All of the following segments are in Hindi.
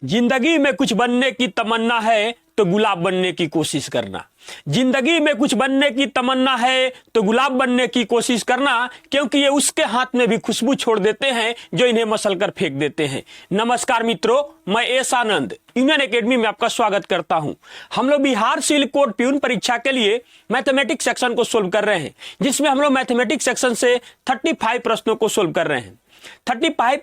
जिंदगी में कुछ बनने की तमन्ना है तो गुलाब बनने की कोशिश करना। जिंदगी में कुछ बनने की तमन्ना है तो गुलाब बनने की कोशिश करना, क्योंकि ये उसके हाथ में भी खुशबू छोड़ देते हैं जो इन्हें मसल कर फेंक देते हैं। नमस्कार मित्रों, मैं एस आनंद यूनियन एकेडमी में आपका स्वागत करता हूं। हम लोग बिहार सिविल कोड प्यून परीक्षा के लिए मैथमेटिक्स सेक्शन को सोल्व कर रहे हैं, जिसमें हम लोग मैथमेटिक्स सेक्शन से 35 प्रश्नों को सोल्व कर रहे हैं। 35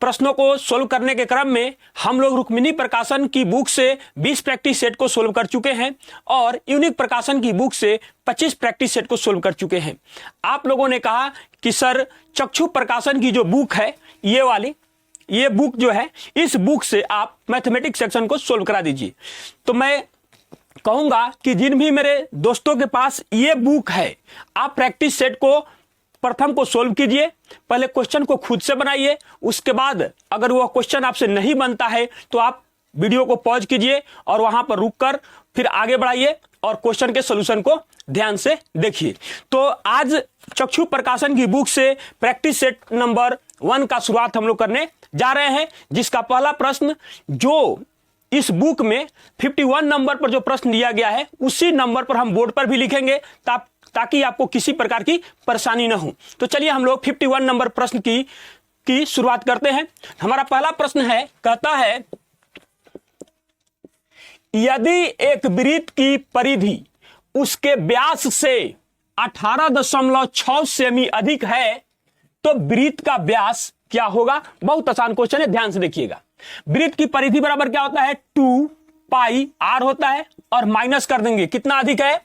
प्रश्नों को सोल्व करने के क्रम में हम लोग रुक्मिणी प्रकाशन की बुक से 20 प्रैक्टिस सेट को सोल्व कर चुके हैं और यूनिक प्रकाशन की बुक से 25 प्रैक्टिस सेट को सोल्व कर चुके हैं। आप लोगों ने कहा कि सर चक्षु प्रकाशन की जो बुक है ये वाली, ये बुक जो है, इस बुक से आप मैथमेटिक्स सेक्शन को सोल्व करा दीजिए। तो मैं कहूंगा कि जिन भी मेरे दोस्तों के पास ये बुक है, आप प्रैक्टिस सेट को प्रथम को सोल्व कीजिए। पहले क्वेश्चन को खुद से बनाइए, उसके बाद अगर वह क्वेश्चन आपसे नहीं बनता है तो आप वीडियो को पॉज कीजिए और वहां पर रुककर फिर आगे बढ़ाइए और क्वेश्चन के सॉल्यूशन को ध्यान से देखिए। तो आज चक्षु प्रकाशन की बुक से प्रैक्टिस सेट नंबर 1 का शुरुआत हम लोग करने जा रहे हैं, जिसका पहला प्रश्न जो इस बुक में 51 नंबर पर जो प्रश्न दिया गया है उसी नंबर पर हम बोर्ड पर भी लिखेंगे ताकि आपको किसी प्रकार की परेशानी ना हो। तो चलिए हम लोग 51 नंबर प्रश्न की शुरुआत करते हैं। हमारा पहला प्रश्न है, कहता है यदि एक वृत्त की परिधि उसके व्यास से 18.6 सेमी अधिक है तो वृत्त का व्यास क्या होगा। बहुत आसान क्वेश्चन है, ध्यान से देखिएगा। वृत्त की परिधि बराबर क्या होता है, 2 पाई r होता है और माइनस कर देंगे कितना अधिक है,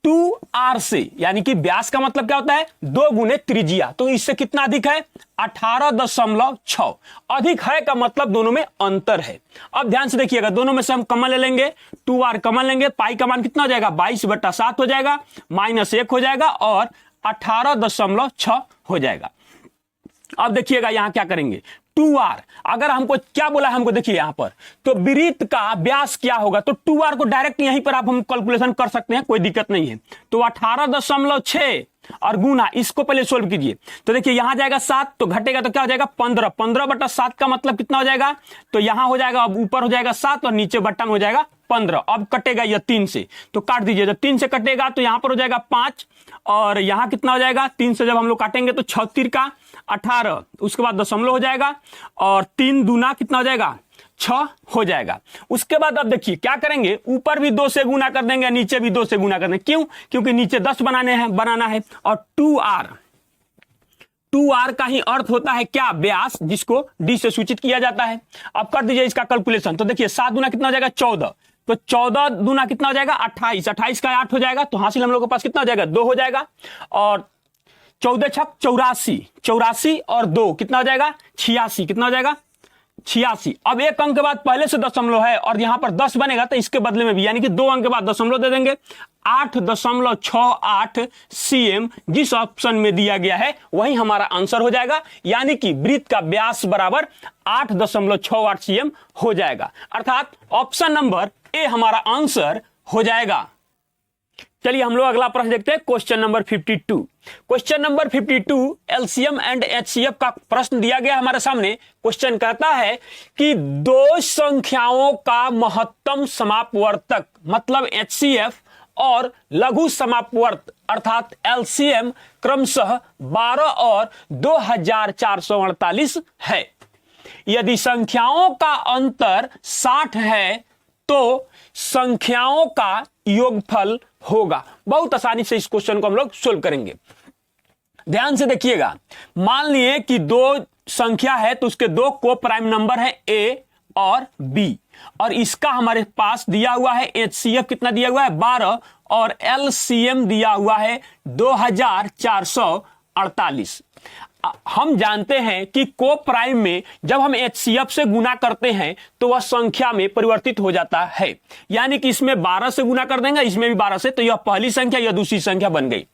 2r से, यानी कि व्यास का मतलब क्या होता है 2 गुने त्रिज्या, तो इससे कितना अधिक है 18.6। अधिक है का मतलब दोनों में अंतर है। अब ध्यान से देखिएगा, दोनों में से हम कॉमन ले लेंगे, 2r कॉमन लेंगे, पाई का मान कितना हो जाएगा 22/7 हो जाएगा, -1 हो जाएगा और 18.6 हो जाएगा। अब देखिएगा यहां क्या करेंगे, 2r, अगर हमको क्या बोला है, हमको देखिए यहां पर तो वृत्त का व्यास क्या होगा, तो 2r को डायरेक्ट यहीं पर आप हम कैलकुलेशन कर सकते हैं, कोई दिक्कत नहीं है। तो 18.6 और गुना, इसको पहले सोल्व कीजिए। तो देखिए यहां जाएगा 7, तो घटेगा तो क्या हो जाएगा 15, 15/7 का मतलब कितना हो जाएगा, तो यहां हो जाएगा, अब ऊपर हो जाएगा 7 और नीचे बट्टा में हो जाएगा 15। अब कटेगा यह 3 से, तो काट दीजिए। जब 3 से कटेगा तो यहां पर हो जाएगा 5 और यहां कितना हो जाएगा, 3 से जब हम लोग काटेंगे तो 36 का 18, उसके बाद दशमलव हो जाएगा और 3 दूना कितना हो जाएगा 6 हो जाएगा। उसके बाद अब देखिए क्या करेंगे, ऊपर भी 2 से गुना कर देंगे, नीचे भी 2 से गुना कर देंगे। क्यों, क्योंकि नीचे 10 बनाना है और 2r का ही अर्थ होता है क्या, व्यास, जिसको d से सूचित किया जाता है। अब कर दीजिए इसका कैलकुलेशन। तो देखिए 7 दूना कितना हो जाएगा 14, तो 14 दूना कितना हो जाएगा 28, 28 का 8 हो जाएगा, तो हासिल हम लोग के पास कितना हो जाएगा 2 हो जाएगा और 14 छक 84, 84 और 2 कितना हो जाएगा 86, कितना हो जाएगा 86। अब एक अंक के बाद पहले से दशमलव है और यहां पर 10 बनेगा तो इसके बदले में भी, यानी कि 2 अंक के बाद दशमलव दे देंगे। 8.68 cm जिस ऑप्शन में दिया गया है वही हमारा आंसर हो जाएगा, यानी कि वृत्त का व्यास बराबर 8.68 cm हो जाएगा, अर्थात ऑप्शन नंबर ए हमारा आंसर हो जाएगा। चलिए हम लोग अगला प्रश्न देखते हैं, question number 52। Question number 52 LCM and HCF का प्रश्न दिया गया हमारे सामने। क्वेश्चन कहता है कि दो संख्याओं का महत्तम समापवर्तक मतलब एचसीएफ और लघु समापवर्त अर्थात एलसीएम क्रमशः 12 और 2448 है। यदि संख्याओं का अंतर 60 है तो संख्याओं का योगफल होगा। बहुत आसानी से इस क्वेश्चन को हम लोग सोल्व करेंगे। ध्यान से देखिएगा, मान लिए कि 2 संख्या है तो उसके 2 को प्राइम नंबर है A और B और इसका हमारे पास दिया हुआ है HCF कितना दिया हुआ है 12 और LCM दिया हुआ है 2448। हम जानते हैं कि को प्राइम में जब हम HCF से गुना करते हैं तो वह संख्या में परिवर्तित हो जाता है, यानी कि इसमें 12 से गुना कर देंगे, इसमें भी 12 से, तो यह पहली संख्या या दूसरी संख्या बन गई।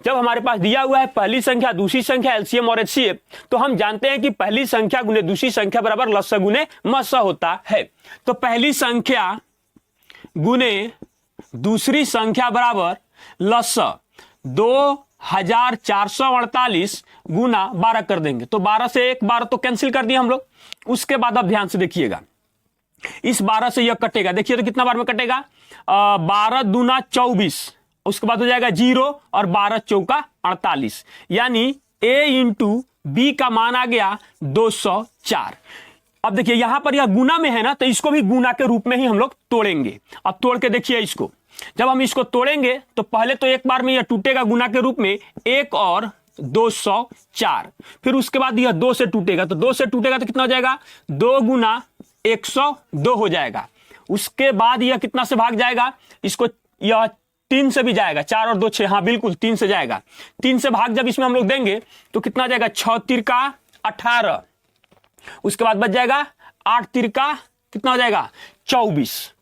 जब हमारे पास दिया हुआ है पहली संख्या दूसरी संख्या LCM और HCF, तो हम जानते हैं कि पहली संख्या गुने दूसरी संख्या बराबर लस गुने मस होता है। तो पहली संख्या गुने दूसरी संख्या बराबर लस 2 1448 गुना 12 कर देंगे तो 12 से एक 12 तो कैंसिल कर दिया हम लोग। उसके बाद अब ध्यान से देखिएगा, इस 12 से यह कटेगा, देखिए तो कितना बार में कटेगा, 12 दूना 24, उसके बाद हो जाएगा 0 और 12 चौका 48, यानी a इंटू बी का मान आ गया 204। अब देखिए यहां पर यह गुना में है ना, तो इसको भी गुना के रूप में ही हम लोग तोड़ेंगे। अब तोड़ के देखिए इसको, जब हम इसको तोड़ेंगे तो पहले तो एक बार में यह टूटेगा गुना के रूप में 1 और 204, फिर उसके बाद यह 2 से टूटेगा, तो 2 से टूटेगा तो कितना हो जाएगा, 2 गुना 102 हो जाएगा। उसके बाद यह कितना से भाग जाएगा, इसको यह 3 से भी जाएगा, 4 और 2 6, हाँ बिल्कुल 3 से जाएगा। 3 से भाग जब इसमें हम लोग देंगे तो कितना जाएगा, 6 तिरका 18, उसके बाद बच जाएगा 8 तिरका कितना हो जाएगा 24।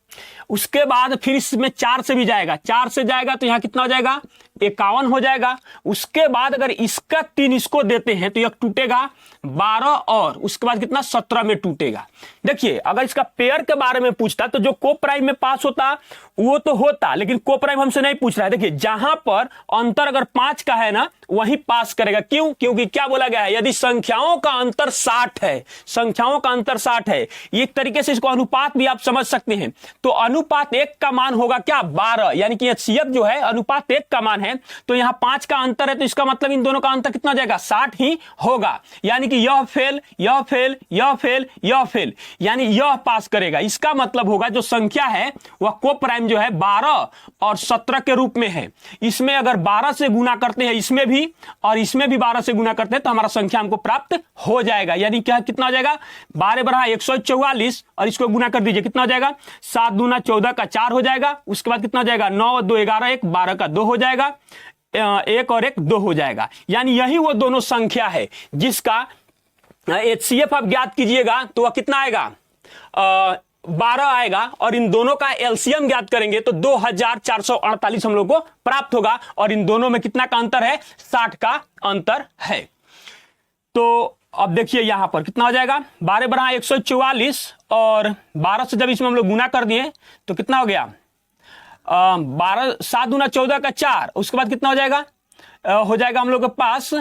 उसके बाद फिर इसमें 4 से भी जाएगा, 4 से जाएगा तो यहां कितना हो जाएगा 51 हो जाएगा। उसके बाद अगर इसका 3 इसको देते हैं तो यह टूटेगा 12 और उसके बाद कितना 17 में टूटेगा। देखिए अगर इसका पेयर के बारे में पूछता तो जो को प्राइम में पास होता वो तो होता, लेकिन को प्राइम हमसे नहीं पूछ रहा है। देखिए जहां पर अंतर अगर 5 का है ना वहीं पास करेगा, क्यों, क्योंकि क्या बोला गया है, यदि संख्याओं का अंतर 60 है, संख्याओं का अंतर 60 है, एक तरीके से इसको अनुपात भी आप समझ सकते हैं। तो अनुपात 1 का मान होगा क्या 12, यानी कि HCF जो है अनुपात 1 का मान है, तो यहां 5 का अंतर है, तो इसका मतलब इन दोनों का अंतर कितना हो जाएगा 60 ही होगा। यानी कि यह फेल, यह फेल, यह फेल, यह फेल, यानी यह पास करेगा। इसका मतलब होगा जो संख्या है वह को प्राइम जो है 12 और 17 के रूप में है। इसमें अगर 12 से गुना करते हैं इसमें भी और इसमें भी 12 से गुना करते हैं तो हमारा संख्या हमको प्राप्त हो जाएगा। यानी क्या कितना हो जाएगा 12 बरा 144 और इसको गुना कर दीजिए, कितना हो जाएगा 7 दूना 14 का 4 हो जाएगा। उसके बाद कितना हो जाएगा 9 2 11 1 12 का 2 हो जाएगा, 1 और 1 2 हो जाएगा। यानी यही वो दोनों संख्या है जिसका HCF आप ज्ञात कीजिएगा तो वह कितना आएगा 12 आएगा, और इन दोनों का एलसीएम ज्ञात करेंगे तो 2448 हम लोग को प्राप्त होगा। और इन दोनों में कितना का अंतर है 60 का अंतर है। तो अब देखिए यहां पर कितना हो जाएगा 12 बरा 144 और 12 से जब इसमें हम लोग गुना कर दिए तो कितना हो गया 12 7 दूना 14 का 4, उसके बाद कितना हो जाएगा हो जाएगा हम लोग के पास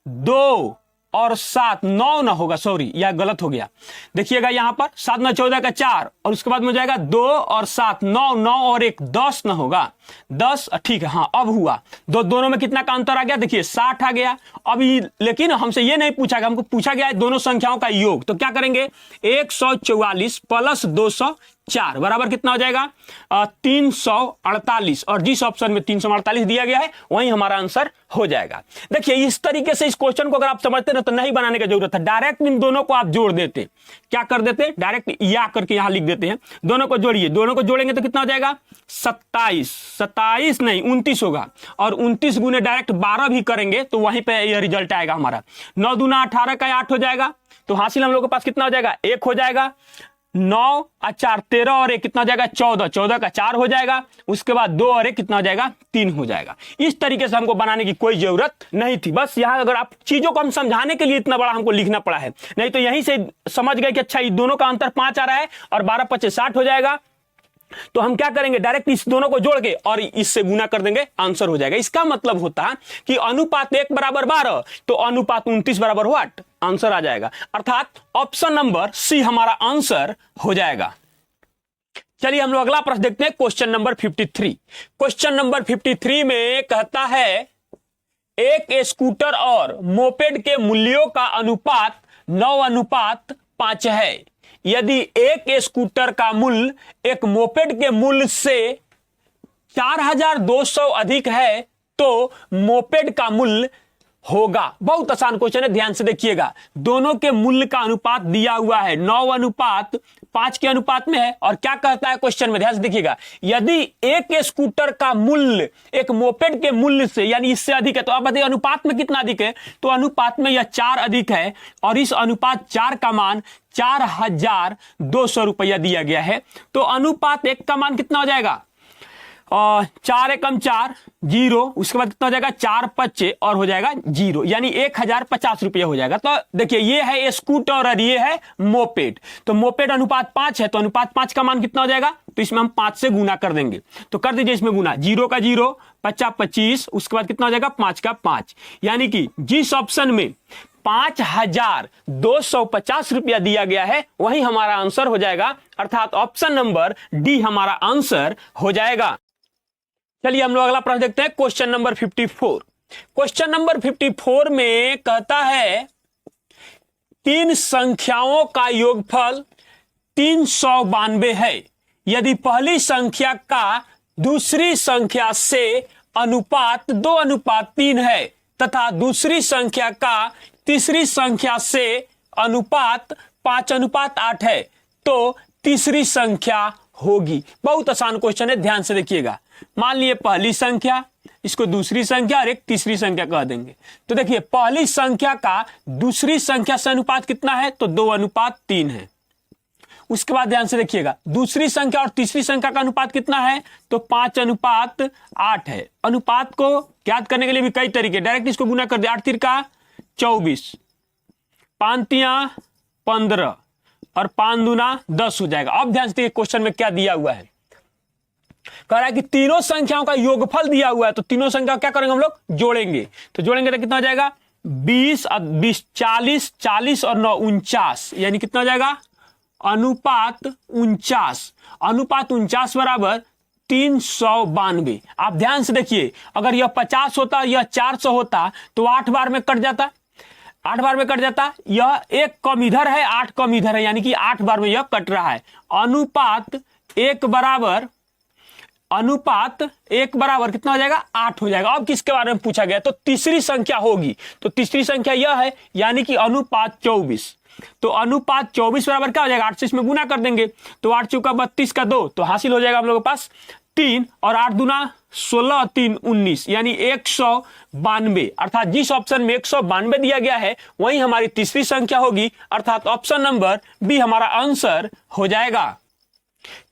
2 और 7 9 ना होगा, सॉरी यह गलत हो गया। देखिएगा यहां पर 7 9 14 का 4 और उसके बाद में हो जाएगा 2 और 7 9 9 और 1 10 ना होगा 10, ठीक है हाँ अब हुआ। दोनों में कितना का अंतर आ गया, देखिए 60 आ गया। अभी लेकिन हमसे ये नहीं पूछा गया, हमको पूछा गया है दोनों संख्याओं का योग। तो क्या करेंगे 144 प्लस 204 बराबर कितना हो जाएगा 348, और जिस ऑप्शन में 348 दिया गया है वही हमारा आंसर हो जाएगा। देखिए इस तरीके से इस क्वेश्चन को अगर आप समझते ना तो नहीं बनाने की जरूरत है, डायरेक्ट इन दोनों को आप जोड़ देते। क्या कर देते डायरेक्ट या करके यहां लिख देते हैं, दोनों को जोड़िए, दोनों को जोड़ेंगे तो कितना हो जाएगा 27 नहीं 29 होगा, और 29 गुने डायरेक्ट 12 भी करेंगे तो वहीं पे यह रिजल्ट आएगा हमारा। 9 दूना 18 का 8 हो जाएगा, तो हासिल हम लोग के पास कितना हो जाएगा 1 हो जाएगा। 9 और 4 13 और 1 कितना हो जाएगा 14, 14 का 4 हो जाएगा। उसके बाद 2 और 1 कितना हो जाएगा 3 हो जाएगा। इस तरीके से हमको बनाने की कोई जरूरत नहीं थी, बस यहाँ अगर आप चीजों को हम समझाने के लिए इतना बड़ा हमको लिखना पड़ा है, नहीं तो यहीं से समझ गए कि अच्छा ये दोनों का अंतर 5 आ रहा है और 12 25 60 हो जाएगा। तो हम क्या करेंगे डायरेक्ट इस दोनों को जोड़ के और इससे गुना कर देंगे, आंसर हो जाएगा। इसका मतलब होता कि अनुपात 1 बराबर 12 तो अनुपात 29 बराबर व्हाट आंसर आ जाएगा, अर्थात ऑप्शन नंबर सी हमारा आंसर हो जाएगा। चलिए हम लोग अगला प्रश्न देखते हैं, क्वेश्चन नंबर 53। क्वेश्चन नंबर 53 में कहता है एक स्कूटर और मोपेड के मूल्यों का अनुपात 9:5 है। यदि एक स्कूटर का मूल्य एक मोपेड के मूल्य से 4200 अधिक है तो मोपेड का मूल्य होगा। बहुत आसान क्वेश्चन है, ध्यान से देखिएगा। दोनों के मूल्य का अनुपात दिया हुआ है 9:5 के अनुपात में है, और क्या कहता है क्वेश्चन में ध्यान से देखिएगा, यदि एक स्कूटर का मूल्य एक मोपेड के मूल्य से यानी इससे अधिक है, तो आप बताइए अनुपात में कितना अधिक है, तो अनुपात में यह 4 अधिक है, और इस अनुपात 4 का मान 4200 रुपया दिया गया है। तो अनुपात 1 का मान कितना हो जाएगा और 4 एकम 4 0, उसके बाद कितना हो जाएगा 4 पच्चे और हो जाएगा 0, यानी 1050 रुपये हो जाएगा। तो देखिए ये है स्कूटर और ये है मोपेड। तो मोपेड अनुपात 5 है, तो अनुपात 5 का मान कितना हो जाएगा, तो इसमें हम 5 से गुना कर देंगे। तो कर दीजिए इसमें गुना, 0 का 0, 50 25, उसके बाद कितना हो जाएगा 5 का 5, यानी कि जिस ऑप्शन में 5250 रुपया दिया गया है वही हमारा आंसर हो जाएगा, अर्थात ऑप्शन नंबर डी हमारा आंसर हो जाएगा। चलिए हम लोग अगला प्रश्न देखते हैं, क्वेश्चन नंबर 54। क्वेश्चन नंबर 54 में कहता है 3 संख्याओं का योगफल 392 है। यदि पहली संख्या का दूसरी संख्या से अनुपात 2:3 है तथा दूसरी संख्या का तीसरी संख्या से अनुपात 5:8 है, तो तीसरी संख्या होगी। बहुत आसान क्वेश्चन है, ध्यान से देखिएगा। मान लिए पहली संख्या, इसको दूसरी संख्या और एक तीसरी संख्या कह देंगे। तो देखिए पहली संख्या का दूसरी संख्या से अनुपात कितना है, तो 2:3 है। उसके बाद ध्यान से देखिएगा दूसरी संख्या और तीसरी संख्या का अनुपात कितना है, तो 5:8 है। अनुपात को ज्ञात करने के लिए भी कई तरीके, डायरेक्ट इसको गुना कर दे, 8 तिरका 24, 5 तिया 15 और 5 दूना 10 हो जाएगा। अब ध्यान से देखिए क्वेश्चन में क्या दिया हुआ है, कह रहा है कि तीनों संख्याओं का योगफल दिया हुआ है, तो तीनों संख्या क्या करेंगे हम लोग, जोड़ेंगे। तो जोड़ेंगे तो कितना हो जाएगा 20 और 20 40, 40 और 9 49, यानी कितना हो जाएगा अनुपात 49। अनुपात 49 बराबर 392। आप ध्यान से देखिए, अगर यह 50 होता, यह 400 होता, तो 8 बार में कट जाता, 8 बार में कट जाता। यह 1 कम इधर है, 8 कम इधर है, यानी कि 8 बार में यह कट रहा है। अनुपात 1 बराबर कितना हो जाएगा 8 हो जाएगा। अब किसके बारे में पूछा गया, तो तीसरी संख्या होगी। तो तीसरी संख्या यह है, यानी कि अनुपात 24। तो अनुपात 24 बराबर क्या हो जाएगा, 8 से इसमें गुना कर देंगे, तो 8 चौका 32 का 2, तो हासिल हो जाएगा हम लोगों के पास 3 और 8 दूना 16 और 3 19, यानी 192। अर्थात जिस ऑप्शन में 192 दिया गया है वही हमारी तीसरी संख्या होगी, अर्थात ऑप्शन नंबर बी हमारा आंसर हो जाएगा।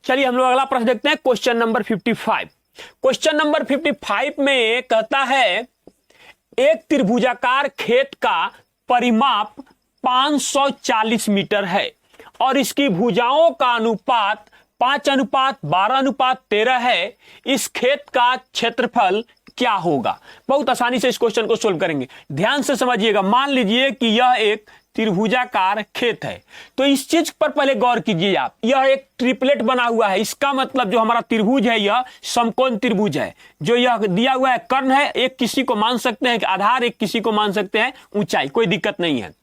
चलिए हम लोग अगला प्रश्न देखते हैं, क्वेश्चन नंबर 55। क्वेश्चन नंबर 55 में कहता है एक त्रिभुजाकार खेत का परिमाप 540 मीटर है और इसकी भुजाओं का अनुपात 5:12:13 है। इस खेत का क्षेत्रफल क्या होगा। बहुत आसानी से इस क्वेश्चन को सोल्व करेंगे, ध्यान से समझिएगा। मान लीजिए कि यह एक त्रिभुजाकार खेत है, तो इस चीज पर पहले गौर कीजिए आप। यह एक ट्रिपलेट बना हुआ है, इसका मतलब जो हमारा त्रिभुज है यह समकोण त्रिभुज है। जो यह दिया हुआ है कर्ण है, एक किसी को मान सकते हैं आधार, एक किसी को मान सकते हैं ऊंचाई, कोई दिक्कत नहीं है।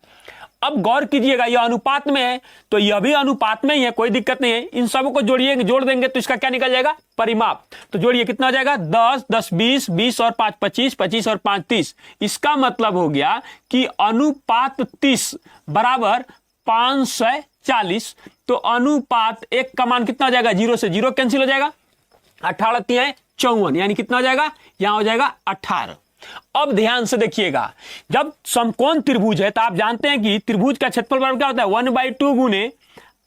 अब गौर कीजिएगा यह अनुपात में है, तो यह भी अनुपात में ही है, कोई दिक्कत नहीं है। इन सबों को जोड़िए, जोड़ देंगे तो इसका क्या निकल जाएगा परिमाप। तो जोड़िए कितना हो जाएगा 10 10 20 20 और 5 25 25 और 5 30। इसका मतलब हो गया कि अनुपात 30 बराबर 540। तो अनुपात 1 का मान कितना हो जाएगा, 0 से 0 कैंसिल हो जाएगा, 18 3 54, यानी कितना हो जाएगा, यहां हो जाएगा 18। अब ध्यान से देखिएगा, जब समकोण त्रिभुज है तो आप जानते हैं कि त्रिभुज का क्षेत्रफल बराबर क्या होता है 1/2 गुने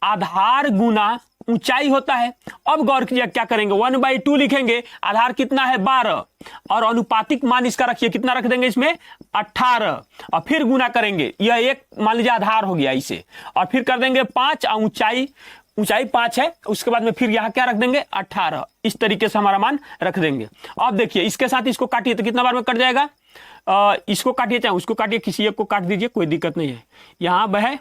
आधार गुना ऊंचाई होता है। अब गौर कीजिए क्या करेंगे, 1/2 लिखेंगे, आधार कितना है 12 और अनुपातिक मान इसका रखिए, कितना रख देंगे इसमें 18 और फिर गुना करेंगे। यह एक मान लीजिए आधार हो गया इसे, और फिर कर देंगे 5 और ऊंचाई 5 है, उसके बाद में फिर यहां क्या रख देंगे 18। इस तरीके से हमारा मान रख देंगे। अब देखिए इसके साथ इसको काटिए तो कितना बार में कट जाएगा, इसको काटिए चाहे उसको काटिए, किसी एक को काट दीजिए, कोई दिक्कत नहीं है। यहां वह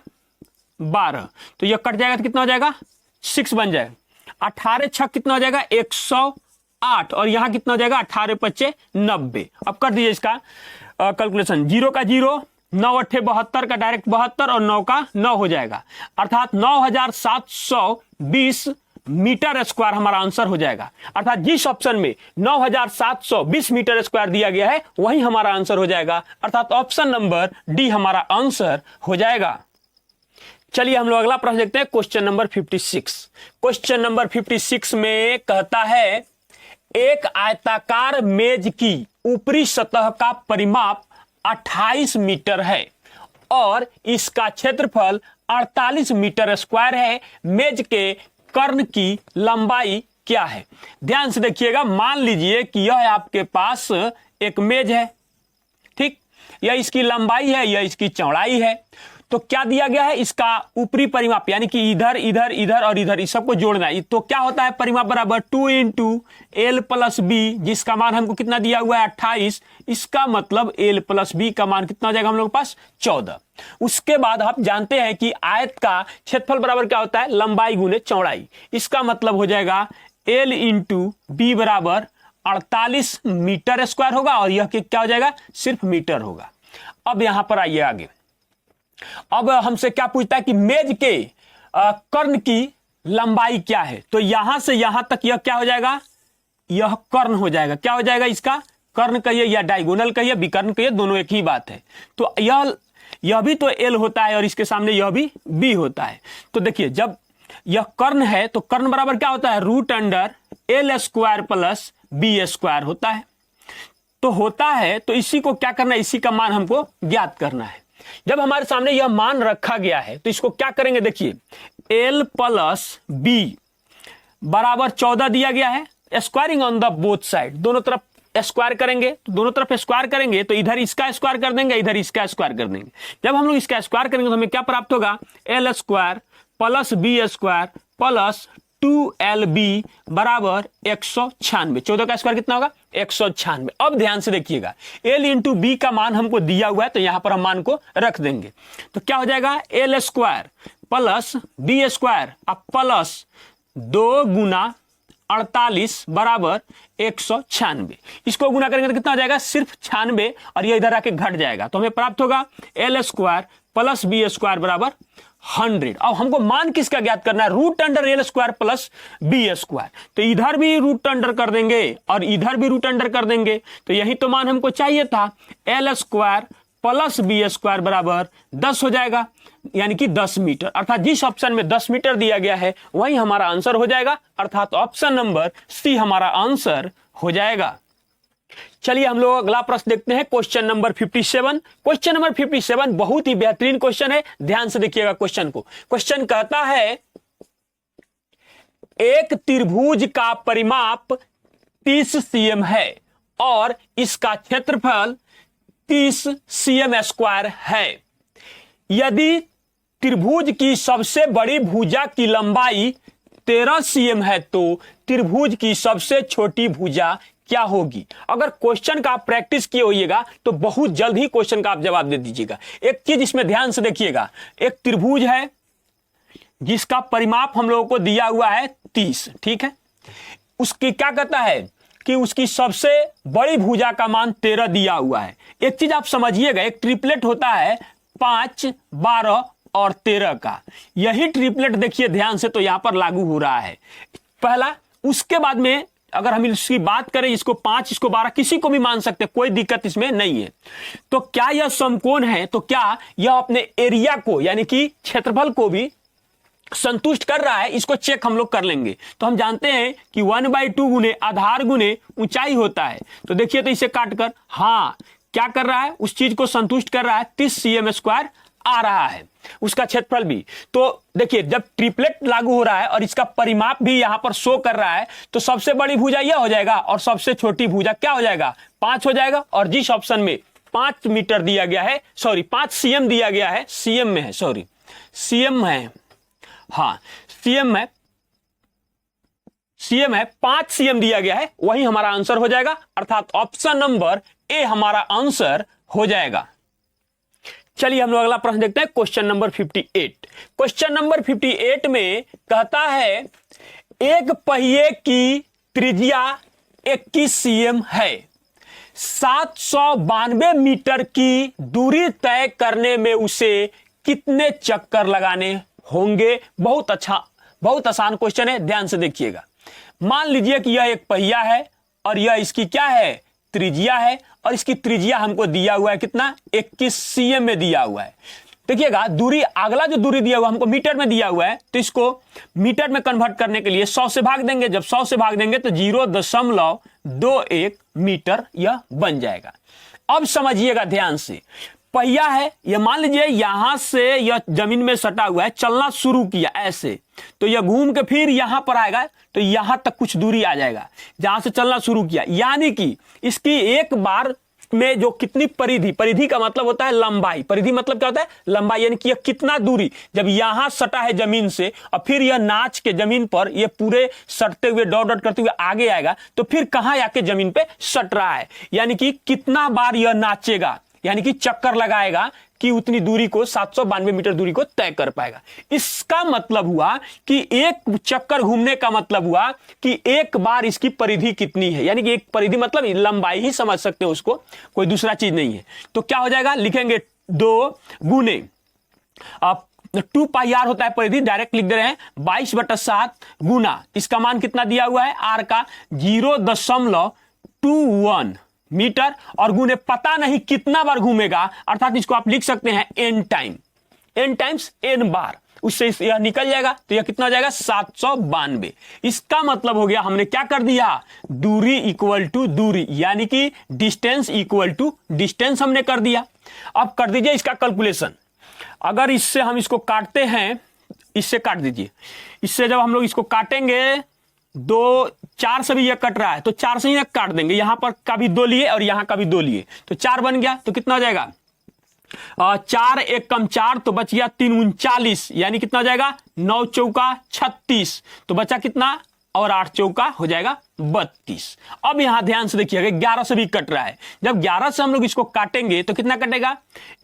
12, तो यह कट जाएगा तो कितना हो जाएगा 6 बन जाएगा। 18 6 कितना हो जाएगा 108 और यहां कितना हो जाएगा 18 5 90। अब कर दीजिए इसका कैलकुलेशन, 0 का 0, 9 8 72 का डायरेक्ट 72 और 9 का 9 हो जाएगा, अर्थात 9720 मीटर स्क्वायर हमारा आंसर हो जाएगा। अर्थात जिस ऑप्शन में 9720 मीटर स्क्वायर दिया गया है वही हमारा आंसर हो जाएगा, अर्थात ऑप्शन नंबर डी हमारा आंसर हो जाएगा। चलिए हम लोग अगला प्रश्न देखते हैं, क्वेश्चन नंबर 56। क्वेश्चन नंबर 56 में कहता है एक आयताकार मेज की ऊपरी सतह का परिमाप 28 मीटर है और इसका क्षेत्रफल 48 मीटर स्क्वायर है। मेज के कर्ण की लंबाई क्या है। ध्यान से देखिएगा, मान लीजिए कि यह आपके पास एक मेज है, ठीक, यह इसकी लंबाई है, यह इसकी चौड़ाई है। तो क्या दिया गया है, इसका ऊपरी परिमाप यानी कि इधर इधर इधर और इधर इस सबको जोड़ना है। तो क्या होता है, परिमाप बराबर 2 इंटू एल प्लस बी, जिसका मान हमको कितना दिया हुआ है 28। इसका मतलब एल प्लस बी का मान कितना हो जाएगा हम लोग के पास 14। उसके बाद आप जानते हैं कि आयत का क्षेत्रफल बराबर क्या होता है, लंबाई गुने चौड़ाई। इसका मतलब हो जाएगा एल इंटू बी बराबर 48 मीटर स्क्वायर होगा, और यह क्या हो जाएगा, सिर्फ मीटर होगा। अब यहां पर आइए आगे। अब हमसे क्या पूछता है कि मेज के कर्ण की लंबाई क्या है। तो यहां से यहां तक यह क्या हो जाएगा, यह कर्ण हो जाएगा। क्या हो जाएगा, इसका कर्ण कहिए या डायगोनल कहिए, विकर्ण कहिए, दोनों एक ही बात है। तो यह भी तो एल होता है और इसके सामने यह भी बी होता है। तो देखिए, जब यह कर्ण है तो कर्ण बराबर क्या होता है, root under L square plus B square होता है। तो होता है, तो इसी को क्या करना है, इसी का मान हमको ज्ञात करना है। जब हमारे सामने यह मान रखा गया है तो इसको क्या करेंगे, देखिए एल प्लस बी बराबर 14 दिया गया है, squaring on the both side, दोनों तरफ स्क्वायर करेंगे। तो दोनों तरफ स्क्वायर करेंगे तो इधर इसका स्क्वायर कर देंगे, इधर इसका स्क्वायर कर देंगे। जब हम लोग इसका स्क्वायर करेंगे तो हमें क्या प्राप्त होगा, L square plus B square plus 2LB बराबर 196। 14 का स्क्वायर कितना होगा, 196। अब ध्यान से देखिएगा, L इंटू बी का मान हमको दिया हुआ है, तो यहां पर हम मान को रख देंगे। तो क्या हो जाएगा, L square plus B square plus 2 गुना 48 बराबर 196। इसको गुना करेंगे तो कितना हो जाएगा, सिर्फ 96, और ये इधर आके घट जाएगा। तो हमें प्राप्त होगा L square plus B square बराबर 100। अब हमको मान किसका ज्ञात करना है, root under L square plus B square. तो इधर भी रूट अंडर कर देंगे और इधर भी रूट अंडर कर देंगे, तो यही तो मान हमको चाहिए था। L square plus B square बराबर 10 हो जाएगा, यानी कि 10 मीटर। अर्थात जिस ऑप्शन में 10 मीटर दिया गया है वही हमारा आंसर हो जाएगा, अर्थात ऑप्शन नंबर सी हमारा आंसर हो जाएगा। चलिए हम लोग अगला प्रश्न देखते हैं, क्वेश्चन नंबर 57। क्वेश्चन नंबर 57 बहुत ही बेहतरीन क्वेश्चन है, ध्यान से देखिएगा क्वेश्चन को। क्वेश्चन कहता है, एक त्रिभुज का परिमाप 30 cm है और इसका क्षेत्रफल 30 cm स्क्वायर है। यदि त्रिभुज की सबसे बड़ी भुजा की लंबाई 13 cm है तो त्रिभुज की सबसे छोटी भुजा क्या होगी। अगर क्वेश्चन का आप प्रैक्टिस किए होइएगा तो बहुत जल्द ही क्वेश्चन का आप जवाब दे दीजिएगा। एक चीज इसमें ध्यान से देखिएगा, एक त्रिभुज है जिसका परिमाप हम लोगों को दिया हुआ है 30, ठीक है। उसकी क्या कहता है कि उसकी सबसे बड़ी भुजा का मान 13 दिया हुआ है। एक चीज आप समझिएगा, एक ट्रिपलेट होता है 5, 12 और 13 का। यही ट्रिपलेट देखिए ध्यान से तो यहां पर लागू हो रहा है पहला। उसके बाद में अगर हम इसकी बात करें, इसको 5 इसको 12 किसी को भी मान सकते, कोई दिक्कत इसमें नहीं है। तो क्या यह समकोण है, तो क्या यह अपने एरिया को यानी कि क्षेत्रफल को भी संतुष्ट कर रहा है, इसको चेक हम लोग कर लेंगे। तो हम जानते हैं कि 1/2 गुने आधार गुने ऊंचाई होता है। तो देखिए, तो इसे काटकर हाँ क्या कर रहा है, उस चीज को संतुष्ट कर रहा है, 30 cm स्क्वायर आ रहा है उसका क्षेत्रफल भी। तो देखिए, जब ट्रिपलेट लागू हो रहा है और इसका परिमाप भी यहां पर शो कर रहा है, तो सबसे बड़ी भुजा यह हो जाएगा और सबसे छोटी भुजा क्या हो जाएगा, 5 हो जाएगा। और जिस ऑप्शन में 5 मीटर दिया गया है, सॉरी 5 cm दिया गया है, सीएम में है, सॉरी सीएम है, हाँ सीएम है, सीएम है, 5 cm दिया गया है, वही हमारा आंसर हो जाएगा। अर्थात ऑप्शन नंबर ए हमारा आंसर हो जाएगा। चलिए हम लोग अगला प्रश्न देखते हैं, क्वेश्चन नंबर 58। क्वेश्चन नंबर 58 में कहता है, एक पहिए की त्रिज्या 21 cm है, 792 मीटर की दूरी तय करने में उसे कितने चक्कर लगाने होंगे। बहुत अच्छा, बहुत आसान क्वेश्चन है, ध्यान से देखिएगा। मान लीजिए कि यह एक पहिया है और यह इसकी क्या है, त्रिज्या है, और इसकी त्रिज्या हमको दिया हुआ है कितना, 21 cm में दिया हुआ है। देखिएगा, दूरी अगला जो दूरी दिया हुआ हमको मीटर में दिया हुआ है, तो इसको मीटर में कन्वर्ट करने के लिए 100 से भाग देंगे। जब 100 से भाग देंगे तो 0.21 मीटर यह बन जाएगा। अब समझिएगा ध्यान से, पहिया है, ये मान लीजिए यहां से यह जमीन में सटा हुआ है, चलना शुरू किया ऐसे, तो यह घूम के फिर यहां पर आएगा, तो यहां तक कुछ दूरी आ जाएगा जहां से चलना शुरू किया। यानी कि इसकी एक बार में जो कितनी परिधि, परिधि का मतलब होता है लंबाई, परिधि मतलब क्या होता है लंबाई, यानी कि यह कितना दूरी, जब यहां सटा है जमीन से और फिर यह नाच के जमीन पर ये पूरे सटते हुए डॉट डॉट करते हुए आगे आएगा, तो फिर कहां आके जमीन पे सट रहा है, यानी कि कितना बार यह नाचेगा, यानी कि चक्कर लगाएगा कि उतनी दूरी को 792 मीटर दूरी को तय कर पाएगा। इसका मतलब हुआ कि एक चक्कर घूमने का मतलब हुआ कि एक बार इसकी परिधि कितनी है, यानी कि एक परिधि मतलब लंबाई ही समझ सकते हो उसको, कोई दूसरा चीज नहीं है। तो क्या हो जाएगा, लिखेंगे 2 गुने 2 पाई आर होता है परिधि, डायरेक्ट लिख दे रहे हैं 22/7 गुना इसका मान कितना दिया हुआ है आर का 0.21 मीटर और गुने पता नहीं कितना बार घूमेगा, अर्थात इसको आप लिख सकते हैं n टाइम्स n बार, उससे यह निकल जाएगा, तो यह कितना हो जाएगा 792। इसका मतलब हो गया हमने क्या कर दिया, दूरी इक्वल टू दूरी, यानी कि डिस्टेंस इक्वल टू डिस्टेंस हमने कर दिया। अब कर दीजिए इसका कैलकुलेशन, अगर इससे हम इसको काटते हैं, इससे काट दीजिए, इससे जब हम लोग इसको काटेंगे 2 4 से भी यह कट रहा है, तो 4 से ही काट देंगे, यहां पर का भी 2 लिए और यहां का भी 2 लिए, तो 4 बन गया, तो कितना हो जाएगा 4 1 कम 4, तो बच गया 3 39, यानी कितना हो जाएगा 9 चौका 36, तो बचा कितना और 8 चौका हो जाएगा 32। अब यहां ध्यान से देखिएगा 11 से भी कट रहा है, जब 11 से हम लोग इसको काटेंगे तो कितना कटेगा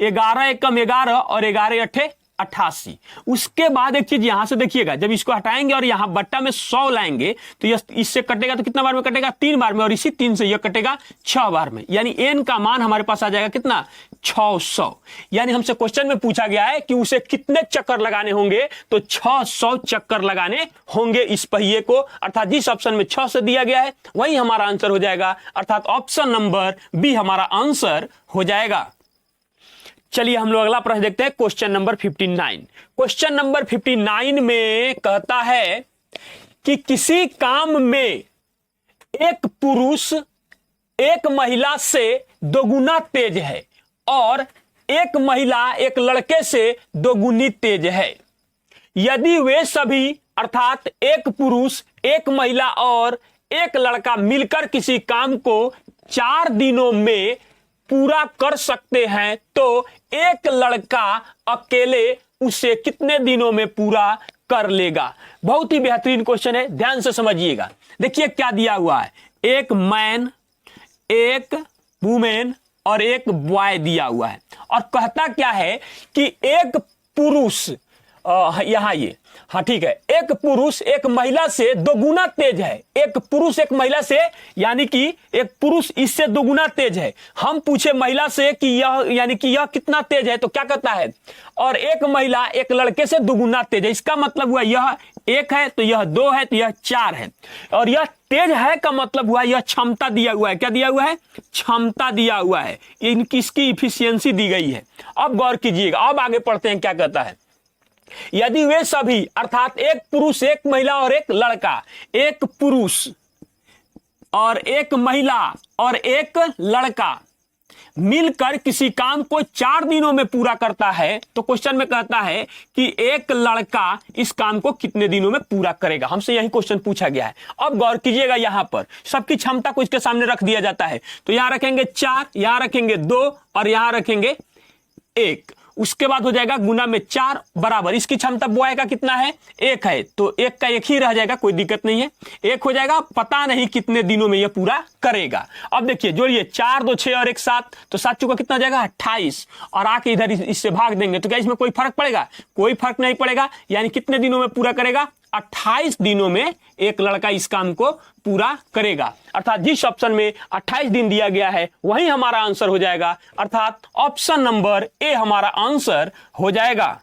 11 1 कम 11 और 11 8 88। उसके बाद एक चीज यहां से देखिएगा, जब इसको हटाएंगे और यहां बट्टा में 100 लाएंगे तो यह इससे कटेगा, तो कितना बार में कटेगा 3 बार में, और इसी 3 से यह कटेगा 6 बार में, यानी n का मान हमारे पास आ जाएगा कितना 600। यानी हमसे क्वेश्चन में पूछा गया है कि उसे कितने चक्कर लगाने होंगे, तो 600 चक्कर लगाने होंगे इस पहिए को, अर्थात जिस ऑप्शन में 6 से दिया गया है वही हमारा आंसर हो जाएगा, अर्थात ऑप्शन नंबर बी हमारा आंसर हो जाएगा। चलिए हम लोग अगला प्रश्न देखते हैं, क्वेश्चन नंबर 59। क्वेश्चन नंबर 59 में कहता है कि किसी काम में एक पुरुष एक महिला से 2 गुना तेज है और एक महिला एक लड़के से 2 गुनी तेज है। यदि वे सभी अर्थात एक पुरुष एक महिला और एक लड़का मिलकर किसी काम को 4 दिनों में पूरा कर सकते हैं, तो एक लड़का अकेले उसे कितने दिनों में पूरा कर लेगा। बहुत ही बेहतरीन क्वेश्चन है, ध्यान से समझिएगा। देखिए क्या दिया हुआ है, एक मैन एक वुमेन और एक बॉय दिया हुआ है, और कहता क्या है कि एक पुरुष यहां ये हाँ ठीक है, एक पुरुष एक महिला से 2 गुना तेज है, एक पुरुष एक महिला से, यानी कि एक पुरुष इससे 2 गुना तेज है। हम पूछे महिला से कि यह यानी कि यह कितना तेज है, तो क्या कहता है, और एक महिला एक लड़के से 2 गुना तेज है। इसका मतलब हुआ यह 1 है तो यह 2 है तो यह 4 है, और यह तेज है का मतलब हुआ यह क्षमता दिया हुआ है। क्या दिया हुआ है, क्षमता दिया हुआ है, इनकी इसकी इफिशियंसी दी गई है। अब गौर कीजिएगा, अब आगे पढ़ते हैं क्या कहता है। यदि वे सभी अर्थात एक पुरुष एक महिला और एक लड़का, एक पुरुष और एक महिला और एक लड़का मिलकर किसी काम को 4 दिनों में पूरा करता है, तो क्वेश्चन में कहता है कि एक लड़का इस काम को कितने दिनों में पूरा करेगा। हमसे यही क्वेश्चन पूछा गया है। अब गौर कीजिएगा, यहां पर सबकी क्षमता को इसके सामने रख दिया जाता है, तो यहां रखेंगे 4, यहां रखेंगे 2 और यहां रखेंगे 1। उसके बाद हो जाएगा गुना में 4 बराबर, इसकी क्षमता बॉय का कितना है 1 है, तो 1 का 1 ही रह जाएगा, कोई दिक्कत नहीं है, 1 हो जाएगा। पता नहीं कितने दिनों में यह पूरा करेगा। अब देखिए जोड़िए 4 2 6 और 1 7, तो 7 चौका कितना हो जाएगा 28, और आके इधर इससे भाग देंगे, तो क्या इसमें कोई फर्क पड़ेगा, कोई फर्क नहीं पड़ेगा। यानी कितने दिनों में पूरा करेगा, 28 दिनों में एक लड़का इस काम को पूरा करेगा, अर्थात जिस ऑप्शन में 28 दिन दिया गया है वही हमारा आंसर हो जाएगा, अर्थात ऑप्शन नंबर ए हमारा आंसर हो जाएगा।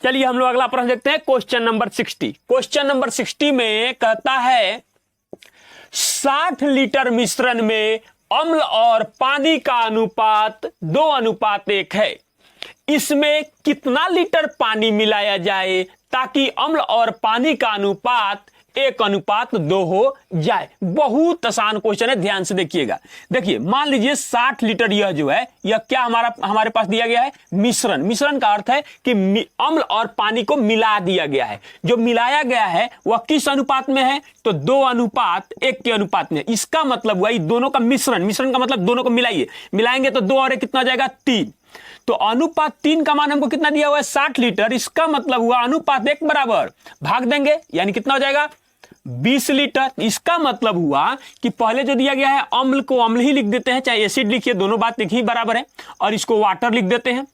चलिए हम लोग अगला प्रश्न देखते हैं, क्वेश्चन नंबर 60। क्वेश्चन नंबर 60 में कहता है 60 लीटर मिश्रण में अम्ल और पानी का अनुपात 2:1 है। इसमें कितना लीटर पानी मिलाया जाए ताकि अम्ल और पानी का अनुपात 1:2 हो जाए। बहुत आसान क्वेश्चन है, ध्यान से देखिएगा। देखिए मान लीजिए 60 लीटर यह जो है यह क्या हमारे पास दिया गया है, मिश्रण। मिश्रण का अर्थ है कि अम्ल और पानी को मिला दिया गया है। जो मिलाया गया है वह किस अनुपात में है, तो 2:1 के अनुपात में। इसका मतलब हुआ दोनों का मिश्रण। मिश्रण का मतलब दोनों को मिलाइए, मिलाएंगे तो 2 और 1 कितना हो जाएगा, 3। तो अनुपात 3 का मान हमको कितना दिया हुआ है, 60 लीटर। इसका मतलब हुआ अनुपात 1 बराबर भाग देंगे, यानी कितना हो जाएगा, 20 लीटर। इसका मतलब हुआ कि पहले जो दिया गया है अम्ल को अम्ल ही लिख देते हैं, चाहे एसिड लिखिए, दोनों बात एक ही बराबर है, और इसको वाटर लिख देते हैं।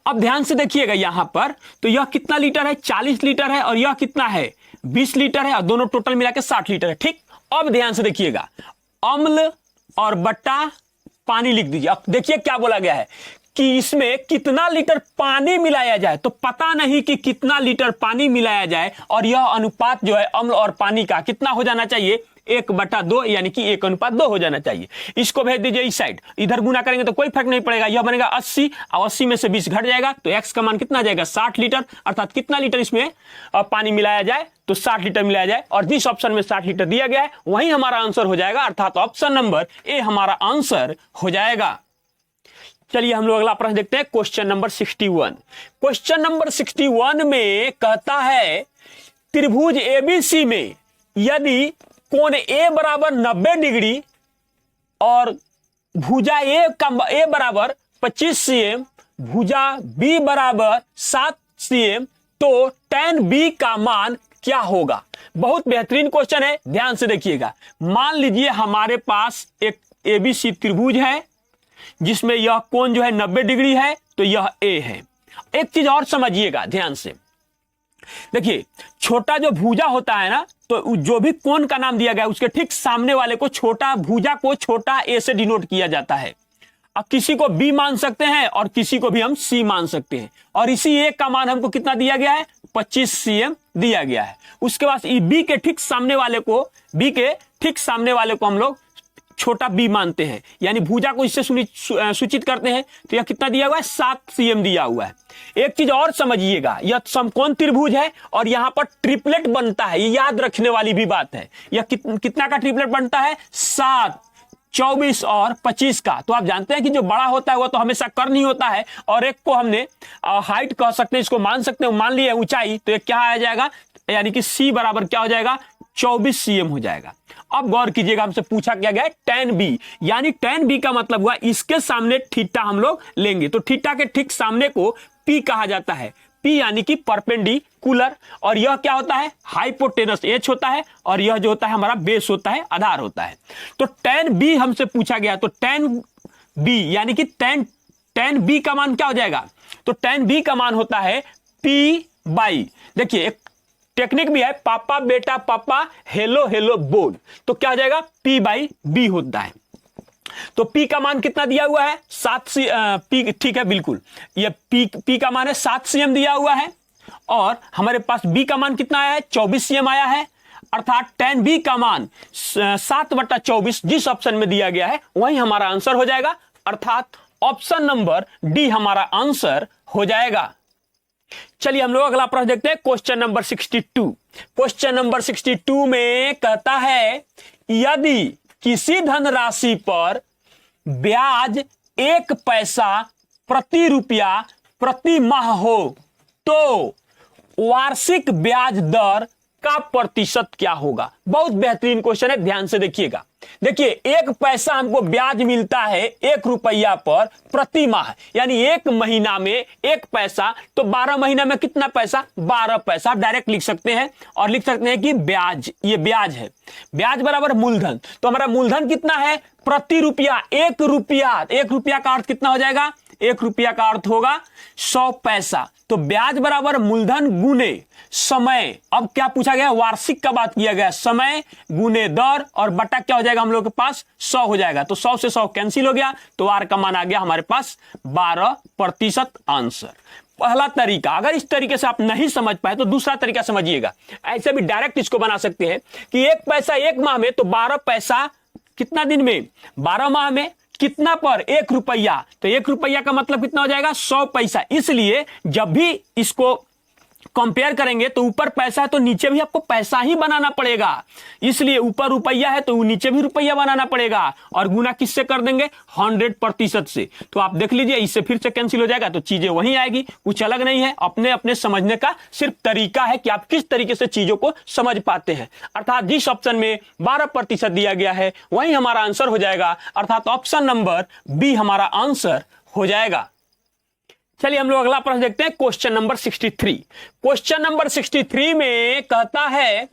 अब ध्यान से देखिएगा यहां पर, तो यह कितना लीटर है, 40 लीटर है, और यह कितना है, 20 लीटर है, और दोनों टोटल मिला के 60 लीटर है। ठीक, अब ध्यान से देखिएगा, अम्ल और बट्टा पानी लिख दीजिए। अब देखिए क्या बोला गया है कि इसमें कितना लीटर पानी मिलाया जाए, तो पता नहीं कि कितना लीटर पानी मिलाया जाए, और यह अनुपात जो है अम्ल और पानी का कितना हो जाना चाहिए, 1/2, यानी कि 1:2 हो जाना चाहिए। इसको भेज दीजिए इस साइड, इधर गुना करेंगे तो कोई फर्क नहीं पड़ेगा, यह बनेगा 80, और 80 में से 20 घट जाएगा, तो x का मान कितना आ जाएगा, 60 लीटर। अर्थात कितना लीटर इसमें पानी मिलाया जाए, तो 60 लीटर मिलाया जाए, और जिस ऑप्शन में 60 लीटर दिया गया है वही हमारा आंसर हो जाएगा, अर्थात ऑप्शन नंबर ए हमारा आंसर हो जाएगा। चलिए हम लोग अगला प्रश्न देखते हैं, क्वेश्चन नंबर 61। क्वेश्चन नंबर 61 में कहता है त्रिभुज एबीसी में यदि कोण ए बराबर 90 डिग्री और भुजा ए बराबर 25 cm, भुजा बी बराबर 7 cm, तो tan बी का मान क्या होगा। बहुत बेहतरीन क्वेश्चन है, ध्यान से देखिएगा। मान लीजिए हमारे पास एक एबीसी त्रिभुज है जिसमें यह कोण जो है 90 डिग्री है, तो यह ए है। एक चीज और समझिएगा ध्यान से, देखिए छोटा जो भुजा होता है ना, तो जो भी कोण का नाम दिया गया है उसके ठीक सामने वाले को छोटा भुजा को छोटा ए से डिनोट किया जाता है। अब किसी को बी मान सकते हैं और किसी को भी हम सी मान सकते हैं, और इसी ए का मान हमको कितना दिया गया है, 25 cm दिया गया है। उसके बाद बी के ठीक सामने वाले को हम लोग छोटा बी मानते हैं, यानी भुजा को इससे सूचित करते हैं, तो यह कितना दिया हुआ है, 7 cm दिया हुआ है। एक चीज और समझिएगा, यह समकोण त्रिभुज है और यहां पर ट्रिपलेट बनता है, ये याद रखने वाली भी बात है। यह कितना का ट्रिपलेट बनता है, 7, 24 और 25 का। तो आप जानते हैं कि जो बड़ा होता है वो तो हमेशा कर्ण ही होता है, और एक को हमने हाइट कह सकते हैं, इसको मान सकते हैं, मान लिया ऊंचाई, तो ये क्या आ जाएगा, यानी कि सी बराबर क्या हो जाएगा, 24 cm हो जाएगा। अब गौर कीजिएगा, हमसे पूछा क्या गया है, tan बी, यानी tan बी का मतलब हुआ इसके सामने थीटा हम लोग लेंगे, तो थीटा के ठीक सामने को P कहा जाता है। P यानी कि परपेंडिकुलर, और यह क्या होता है, हाइपोटेनस H होता है, और यह जो होता है हमारा बेस होता है, आधार होता है। तो tan बी हमसे पूछा गया, तो tan बी यानी कि tan बी का मान क्या हो जाएगा, तो tan बी का मान होता है P बाई, देखिए एक टेक्निक भी है, पापा बेटा पापा हेलो हेलो बोल, तो क्या हो जाएगा, P बाई बी होता है। तो P का मान कितना दिया हुआ है, 7 P, ठीक है बिल्कुल, ये P का मान है 7 cm दिया हुआ है, और हमारे पास B का मान कितना आया है, 24 cm आया है। अर्थात tan B का मान 7/24 जिस ऑप्शन में दिया गया है वही हमारा आंसर हो जाएगा, अर्थात ऑप्शन नंबर डी हमारा आंसर हो जाएगा। चलिए हम लोग अगला प्रश्न देखते हैं, क्वेश्चन नंबर 62। क्वेश्चन नंबर 62 में कहता है यदि किसी धनराशि पर ब्याज 1 पैसा प्रति रुपया प्रति माह हो, तो वार्षिक ब्याज दर का प्रतिशत क्या होगा। बहुत बेहतरीन क्वेश्चन है, ध्यान से देखिएगा। देखिए 1 पैसा हमको ब्याज मिलता है 1 रुपया पर प्रति माह, यानी 1 महीना में 1 पैसा, तो 12 महीना में कितना पैसा, 12 पैसा। आप डायरेक्ट लिख सकते हैं, और लिख सकते हैं कि ब्याज, ये ब्याज है, ब्याज बराबर मूलधन। तो हमारा मूलधन कितना है, प्रति रुपया 1 रुपया, 1 रुपया का अर्थ कितना हो जाएगा, 1 रुपया का अर्थ होगा 100 पैसा। तो ब्याज बराबर मूलधन गुने समय। अब क्या पूछा गया, वार्षिक का बात किया गया, समय गुने दर, और बटा क्या हो जाएगा हम लोग के पास, 100 हो जाएगा। तो 100 से 100 कैंसिल हो गया, तो आर का मान आ गया हमारे पास 12% आंसर। पहला तरीका, अगर इस तरीके से आप नहीं समझ पाए तो दूसरा तरीका समझिएगा। ऐसे भी डायरेक्ट इसको बना सकते हैं कि 1 पैसा 1 माह में, तो 12 पैसा कितना दिन में, 12 माह में, कितना पर, 1 रुपया, तो 1 रुपया का मतलब कितना हो जाएगा, 100 पैसा। इसलिए जब भी इसको कंपेयर करेंगे तो ऊपर पैसा है तो नीचे भी आपको पैसा ही बनाना पड़ेगा, इसलिए ऊपर रुपया है तो नीचे भी रुपया बनाना पड़ेगा और गुना किससे कर देंगे 100% से। तो आप देख लीजिए इससे फिर से कैंसिल हो जाएगा तो चीजें वहीं आएगी, कुछ अलग नहीं है। अपने अपने समझने का सिर्फ तरीका है कि आप किस तरीके से चीजों को समझ पाते हैं। अर्थात जिस ऑप्शन में 12% दिया गया है वही हमारा आंसर हो जाएगा, अर्थात ऑप्शन नंबर बी हमारा आंसर हो जाएगा। चलिए हम लोग अगला प्रश्न देखते हैं, क्वेश्चन नंबर 63। क्वेश्चन नंबर 63 में कहता है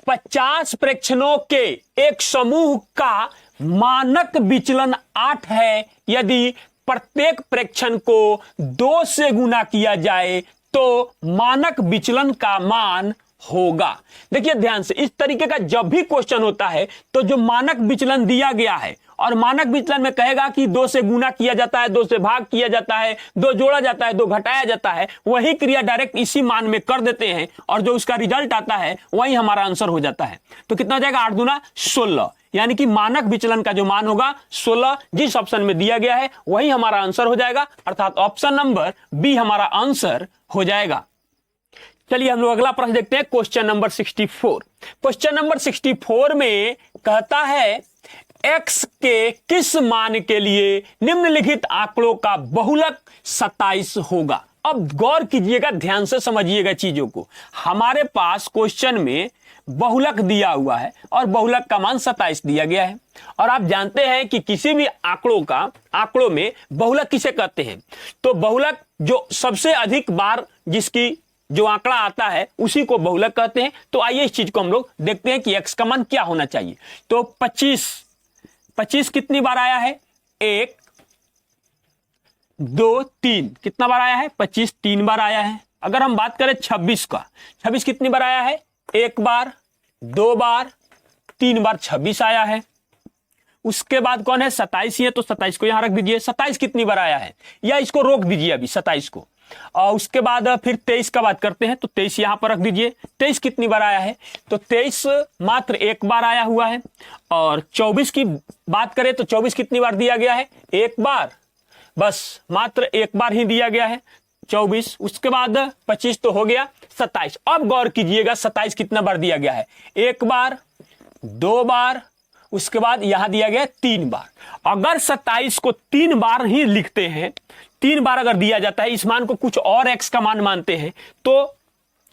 50 प्रेक्षणों के एक समूह का मानक विचलन 8 है, यदि प्रत्येक प्रेक्षण को 2 से गुना किया जाए तो मानक विचलन का मान होगा। देखिए ध्यान से, इस तरीके का जब भी क्वेश्चन होता है तो जो मानक विचलन दिया गया है और मानक विचलन में कहेगा कि 2 से गुना किया जाता है, 2 से भाग किया जाता है, 2 जोड़ा जाता है, 2 घटाया जाता है, वही क्रिया डायरेक्ट इसी मान में कर देते हैं और जो उसका रिजल्ट आता है वही हमारा आंसर हो जाता है। तो कितना हो जाएगा 8 दूना 16, यानी कि मानक विचलन का जो मान होगा 16 जिस ऑप्शन में दिया गया है वही हमारा आंसर हो जाएगा, अर्थात ऑप्शन नंबर बी हमारा आंसर हो जाएगा। चलिए हम लोग अगला प्रश्न देखते हैं, क्वेश्चन नंबर 64। क्वेश्चन नंबर 64 में कहता है x के किस मान के लिए निम्नलिखित आंकड़ों का बहुलक 27 होगा। अब गौर कीजिएगा, ध्यान से समझिएगा चीजों को। हमारे पास क्वेश्चन में बहुलक दिया हुआ है और बहुलक का मान 27 दिया गया है और आप जानते हैं कि किसी भी आंकड़ों में बहुलक किसे कहते हैं, तो बहुलक जो सबसे अधिक बार जिसकी जो आंकड़ा आता है उसी को बहुलक कहते हैं। तो आइए इस चीज को हम लोग देखते हैं कि x का मान क्या होना चाहिए। तो 25 कितनी बार आया है, 1 2 3, कितना बार आया है 25 3 बार आया है। अगर हम बात करें 26 का, 26 कितनी बार आया है, 1 बार 2 बार 3 बार 26 आया है। उसके बाद कौन है 27 ही है, तो 27 को यहां रख दीजिए। 27 कितनी बार आया है, या इसको रोक दीजिए अभी 27 को। और उसके बाद फिर 23 का बात करते हैं, तो 23 यहां पर रख दीजिए। 23 कितनी बार आया है, तो 23 मात्र 1 बार आया हुआ है। और 24 की बात करें तो 24 कितनी बार दिया गया है, 1 बार, बस मात्र 1 बार ही दिया गया है 24। उसके बाद 25 तो हो गया, 27। अब गौर कीजिएगा 27 कितना बार दिया गया है, 1 बार 2 बार, उसके बाद यहां दिया गया 3 बार। अगर 27 को 3 बार ही लिखते हैं, 3 बार अगर दिया जाता है, इस मान को कुछ और x का मान मानते हैं, तो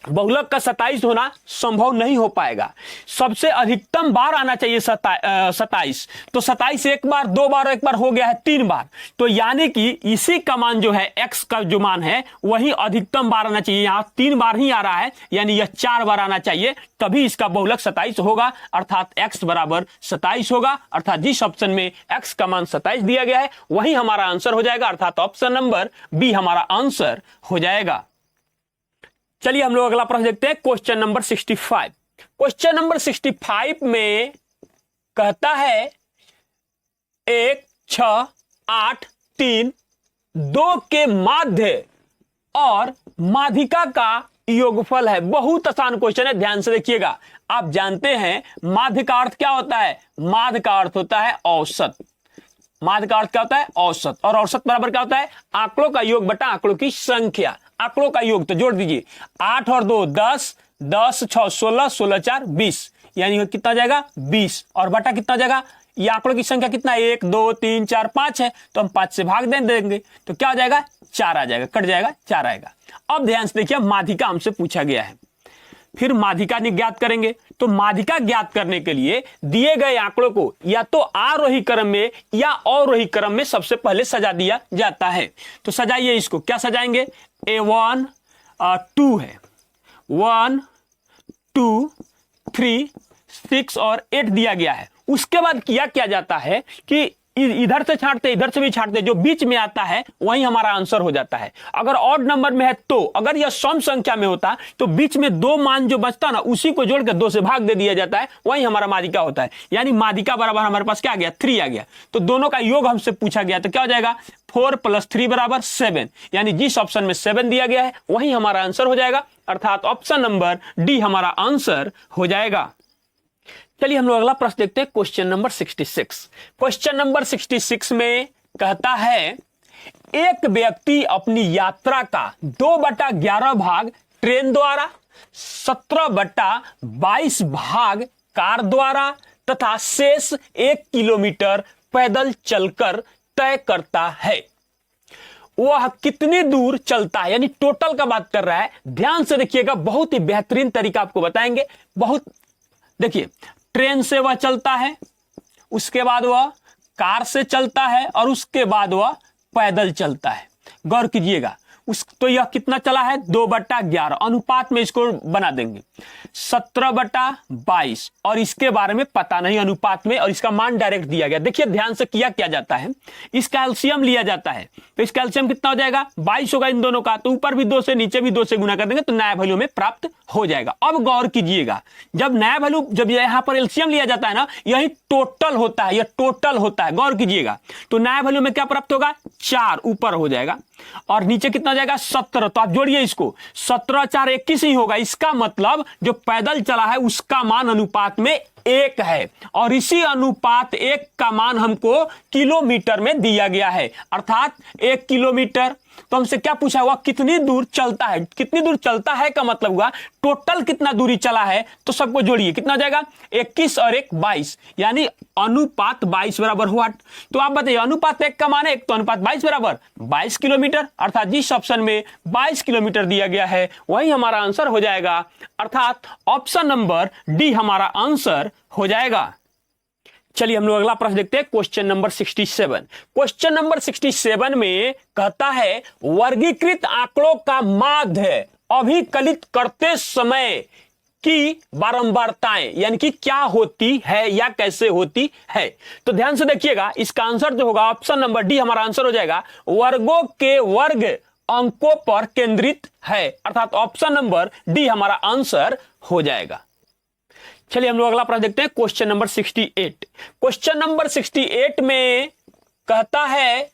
बहुलक का 27 होना संभव नहीं हो पाएगा। सबसे अधिकतम बार आना चाहिए 27, तो 27 1 बार 2 बार 1 बार हो गया है 3 बार। तो यानी कि इसी का मान जो है x का जो मान है वही अधिकतम बार आना चाहिए। यहां 3 बार ही आ रहा है, यानी यह 4 बार आना चाहिए, तभी इसका बहुलक 27 होगा, अर्थात x बराबर 27 होगा। अर्थात जिस ऑप्शन में x का मान 27 दिया गया है वही हमारा आंसर हो जाएगा, अर्थात ऑप्शन नंबर बी हमारा आंसर हो जाएगा। चलिए हम लोग अगला प्रश्न देखते हैं, क्वेश्चन नंबर 65। क्वेश्चन नंबर 65 में कहता है 1 6 8 3 2 के माध्य और माध्यिका का योगफल है। बहुत आसान क्वेश्चन है, ध्यान से देखिएगा। आप जानते हैं माध्य का अर्थ क्या होता है, माध्य का अर्थ होता है औसत। माध्य का अर्थ क्या होता है, औसत, और औसत बराबर क्या होता है, आंकड़ों का योग बटा आंकड़ों की संख्या। आंकड़ों का योग तो जोड़ दीजिए, 8 और 2 10, 10 6 16, 16 4 20, यानी कितना जाएगा 20, और बटा कितना जाएगा, ये आंकड़ों की संख्या कितना 1 2 3 4 5 है, तो हम 5 से भाग देंगे तो क्या हो जाएगा 4 आ जाएगा, कट जाएगा 4 आएगा। अब ध्यान से देखिए, माध्यिका हमसे पूछा गया है, फिर माध्यिका ज्ञात करेंगे। तो माध्यिका ज्ञात करने के लिए दिए गए आंकड़ों को या तो आरोही क्रम में या अवरोही क्रम में सबसे पहले सजा दिया जाता है। तो सजाइए इसको, क्या सजाएंगे, A1 2 है, 1 2 3 6 और 8 दिया गया है। उसके बाद किया क्या जाता है कि इधर से छांटते इधर से भी छांटते, जो बीच में आता है वही हमारा आंसर हो जाता है। अगर ऑड नंबर में है तो, अगर यह सम संख्या में होता तो बीच में 2 मान जो बचता ना उसी को जोड़कर 2 से भाग दे दिया जाता है, वही हमारा माध्यिका होता है। यानी माध्यिका बराबर हमारे पास क्या आ गया 3 आ गया। तो दोनों का योग हमसे पूछा गया, तो क्या हो जाएगा 4 + 3 बराबर 7, यानी जिस ऑप्शन में 7 दिया गया है वही हमारा आंसर हो जाएगा, अर्थात ऑप्शन नंबर डी हमारा आंसर हो जाएगा। चलिए हम लोग अगला प्रश्न देखते हैं, क्वेश्चन नंबर 66। क्वेश्चन नंबर 66 में कहता है एक व्यक्ति अपनी यात्रा का 2/11 भाग ट्रेन द्वारा, 17/22 भाग कार द्वारा तथा शेष 1 किलोमीटर पैदल चलकर तय करता है। वह कितनी दूर चलता है, यानी टोटल का बात कर रहा है। ध्यान से देखिएगा, बहुत ही बेहतरीन तरीका आपको बताएंगे। बहुत देखिए, ट्रेन से वह चलता है, उसके बाद वह कार से चलता है और उसके बाद वह पैदल चलता है। गौर कीजिएगा, तो यह कितना चला है, 2/11 अनुपात में इसको बना देंगे 17/22 और इसके बारे में पता नहीं अनुपात में, और इसका मान डायरेक्ट दिया गया। देखिए ध्यान से किया क्या जाता है, इसका एलसीएम लिया जाता है, तो इसका एलसीएम कितना हो जाएगा, 22 होगा इन दोनों का, तो ऊपर भी 2 से नीचे भी 2 से गुना कर देंगे तो नया वैल्यू में प्राप्त हो जाएगा। अब गौर कीजिएगा, जब नया वैल्यू, जब यहां पर एलसीएम लिया जाता है ना, यही टोटल होता है, यह टोटल होता है। गौर कीजिएगा, तो नया वैल्यू में क्या प्राप्त होगा, 4 ऊपर हो जाएगा और नीचे कितना हो जाएगा, 17। तो आप जोड़िए इसको, 17 4 21 ही होगा। इसका मतलब जो पैदल चला है उसका मान अनुपात में 1 है और इसी अनुपात 1 का मान हमको किलोमीटर में दिया गया है, अर्थात 1 किलोमीटर। तो हमसे क्या पूछा हुआ, कितनी दूर चलता है। कितनी दूर चलता है का मतलब हुआ टोटल कितना दूरी चला है, तो सबको जोड़िए, कितना हो जाएगा, 21 और 1 22, यानी अनुपात 22 बराबर हुआ। तो आप बताइए अनुपात 1 का मान है 1, तो अनुपात 22 बराबर 22 किलोमीटर, अर्थात जिस ऑप्शन में 22 किलोमीटर दिया गया है वही हमारा आंसर हो जाएगा, अर्थात ऑप्शन नंबर डी हमारा आंसर हो जाएगा। चलिए हम लोग अगला प्रश्न देखते हैं, क्वेश्चन नंबर 67। क्वेश्चन नंबर 67 में कहता है वर्गीकृत आंकड़ों का माध्य अभिकलित करते समय की बारंबारताएं, यानी कि क्या होती है या कैसे होती है। तो ध्यान से देखिएगा, इसका आंसर जो होगा ऑप्शन नंबर डी हमारा आंसर हो जाएगा, वर्गों के वर्ग अंकों पर केंद्रित है, अर्थात ऑप्शन नंबर डी हमारा आंसर हो जाएगा। चलिए हम लोग अगला प्रश्न देखते हैं, क्वेश्चन नंबर 68। क्वेश्चन नंबर 68 में कहता है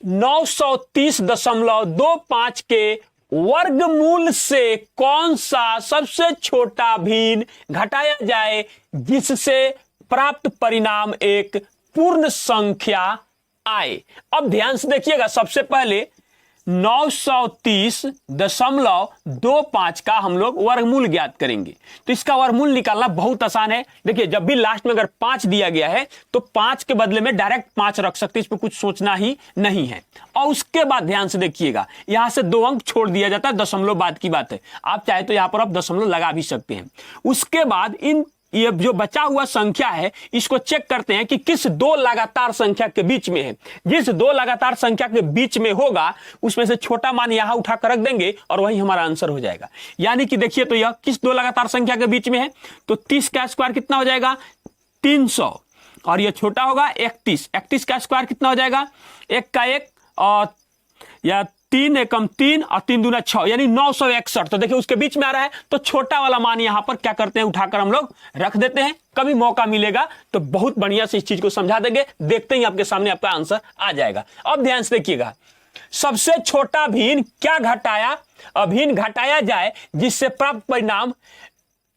930.25 के वर्गमूल से कौन सा सबसे छोटा भिन्न घटाया जाए जिससे प्राप्त परिणाम एक पूर्ण संख्या आए। अब ध्यान से देखिएगा, सबसे पहले 930.25 का हम लोग वर्गमूल ज्ञात करेंगे। तो इसका वर्गमूल निकालना बहुत आसान है। देखिए जब भी लास्ट में अगर 5 दिया गया है तो 5 के बदले में डायरेक्ट 5 रख सकते, इस पर कुछ सोचना ही नहीं है। और उसके बाद ध्यान से देखिएगा, यहां से 2 अंक छोड़ दिया जाता है, दशमलव बाद की बात है, आप चाहे तो यहां पर आप दशमलव लगा भी सकते हैं। उसके बाद ये जो बचा हुआ संख्या है इसको चेक करते हैं कि किस 2 लगातार संख्या के बीच में है। जिस 2 लगातार संख्या के बीच में होगा उसमें से छोटा मान यहां उठाकर रख देंगे और वही हमारा आंसर हो जाएगा। यानी कि देखिए, तो यह किस 2 लगातार संख्या के बीच में है, तो 30 का स्क्वायर कितना हो जाएगा, 300, और यह छोटा होगा 31। 31 का स्क्वायर कितना हो जाएगा, 1 का 1 और या 3 एकम 3 और 3 दूना 6, यानी 961। तो देखिए उसके बीच में आ रहा है, तो छोटा वाला मान यहां पर क्या करते हैं, उठाकर हम लोग रख देते हैं। कभी मौका मिलेगा तो बहुत बढ़िया से इस चीज को समझा देंगे, देखते ही आपके सामने आपका आंसर आ जाएगा। अब ध्यान से देखिएगा, सबसे छोटा भिन्न क्या घटाया, अभिन्न घटाया जाए जिससे प्राप्त परिणाम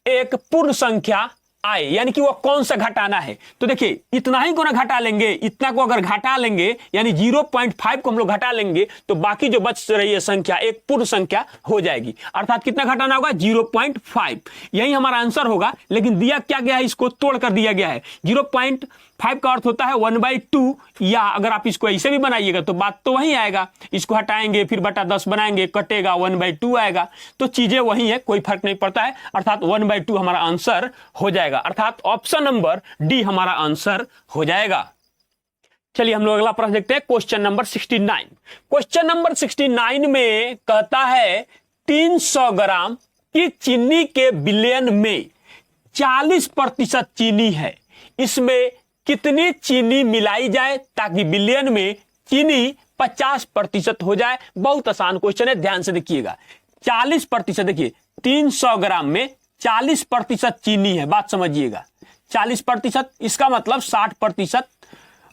एक पूर्ण संख्या आए, यानी कि वो कौन सा घटाना है। तो देखिए इतना ही को ना घटा लेंगे, इतना को अगर घटा लेंगे यानी 0.5 को हम लोग घटा लेंगे तो बाकी जो बच रही है संख्या एक पूर्ण संख्या हो जाएगी, अर्थात कितना घटाना होगा, 0.5। यही हमारा आंसर होगा। लेकिन दिया क्या गया है, इसको तोड़ कर दिया गया है। 0.5 का अर्थ होता है 1/2, या अगर आप इसको ऐसे भी बनाइएगा तो बात तो वही आएगा। इसको हटाएंगे फिर बटा 10 बनाएंगे, कटेगा 1/2 आएगा, तो चीजें वही है, कोई फर्क नहीं पड़ता है, अर्थात 1/2 हमारा आंसर हो जाएगा, अर्थात ऑप्शन नंबर डी हमारा आंसर हो जाएगा। चलिए हम लोग अगला प्रश्न देखते हैं, क्वेश्चन नंबर 69। क्वेश्चन नंबर 69 में कहता है 300 ग्राम की चीनी के विलयन में 40% चीनी है, इसमें कितनी चीनी मिलाई जाए ताकि विलयन में चीनी 50% हो जाए। बहुत आसान क्वेश्चन है, ध्यान से देखिएगा। 40%, देखिए 300 ग्राम में 40% चीनी है, बात समझिएगा। 40%, इसका मतलब 60%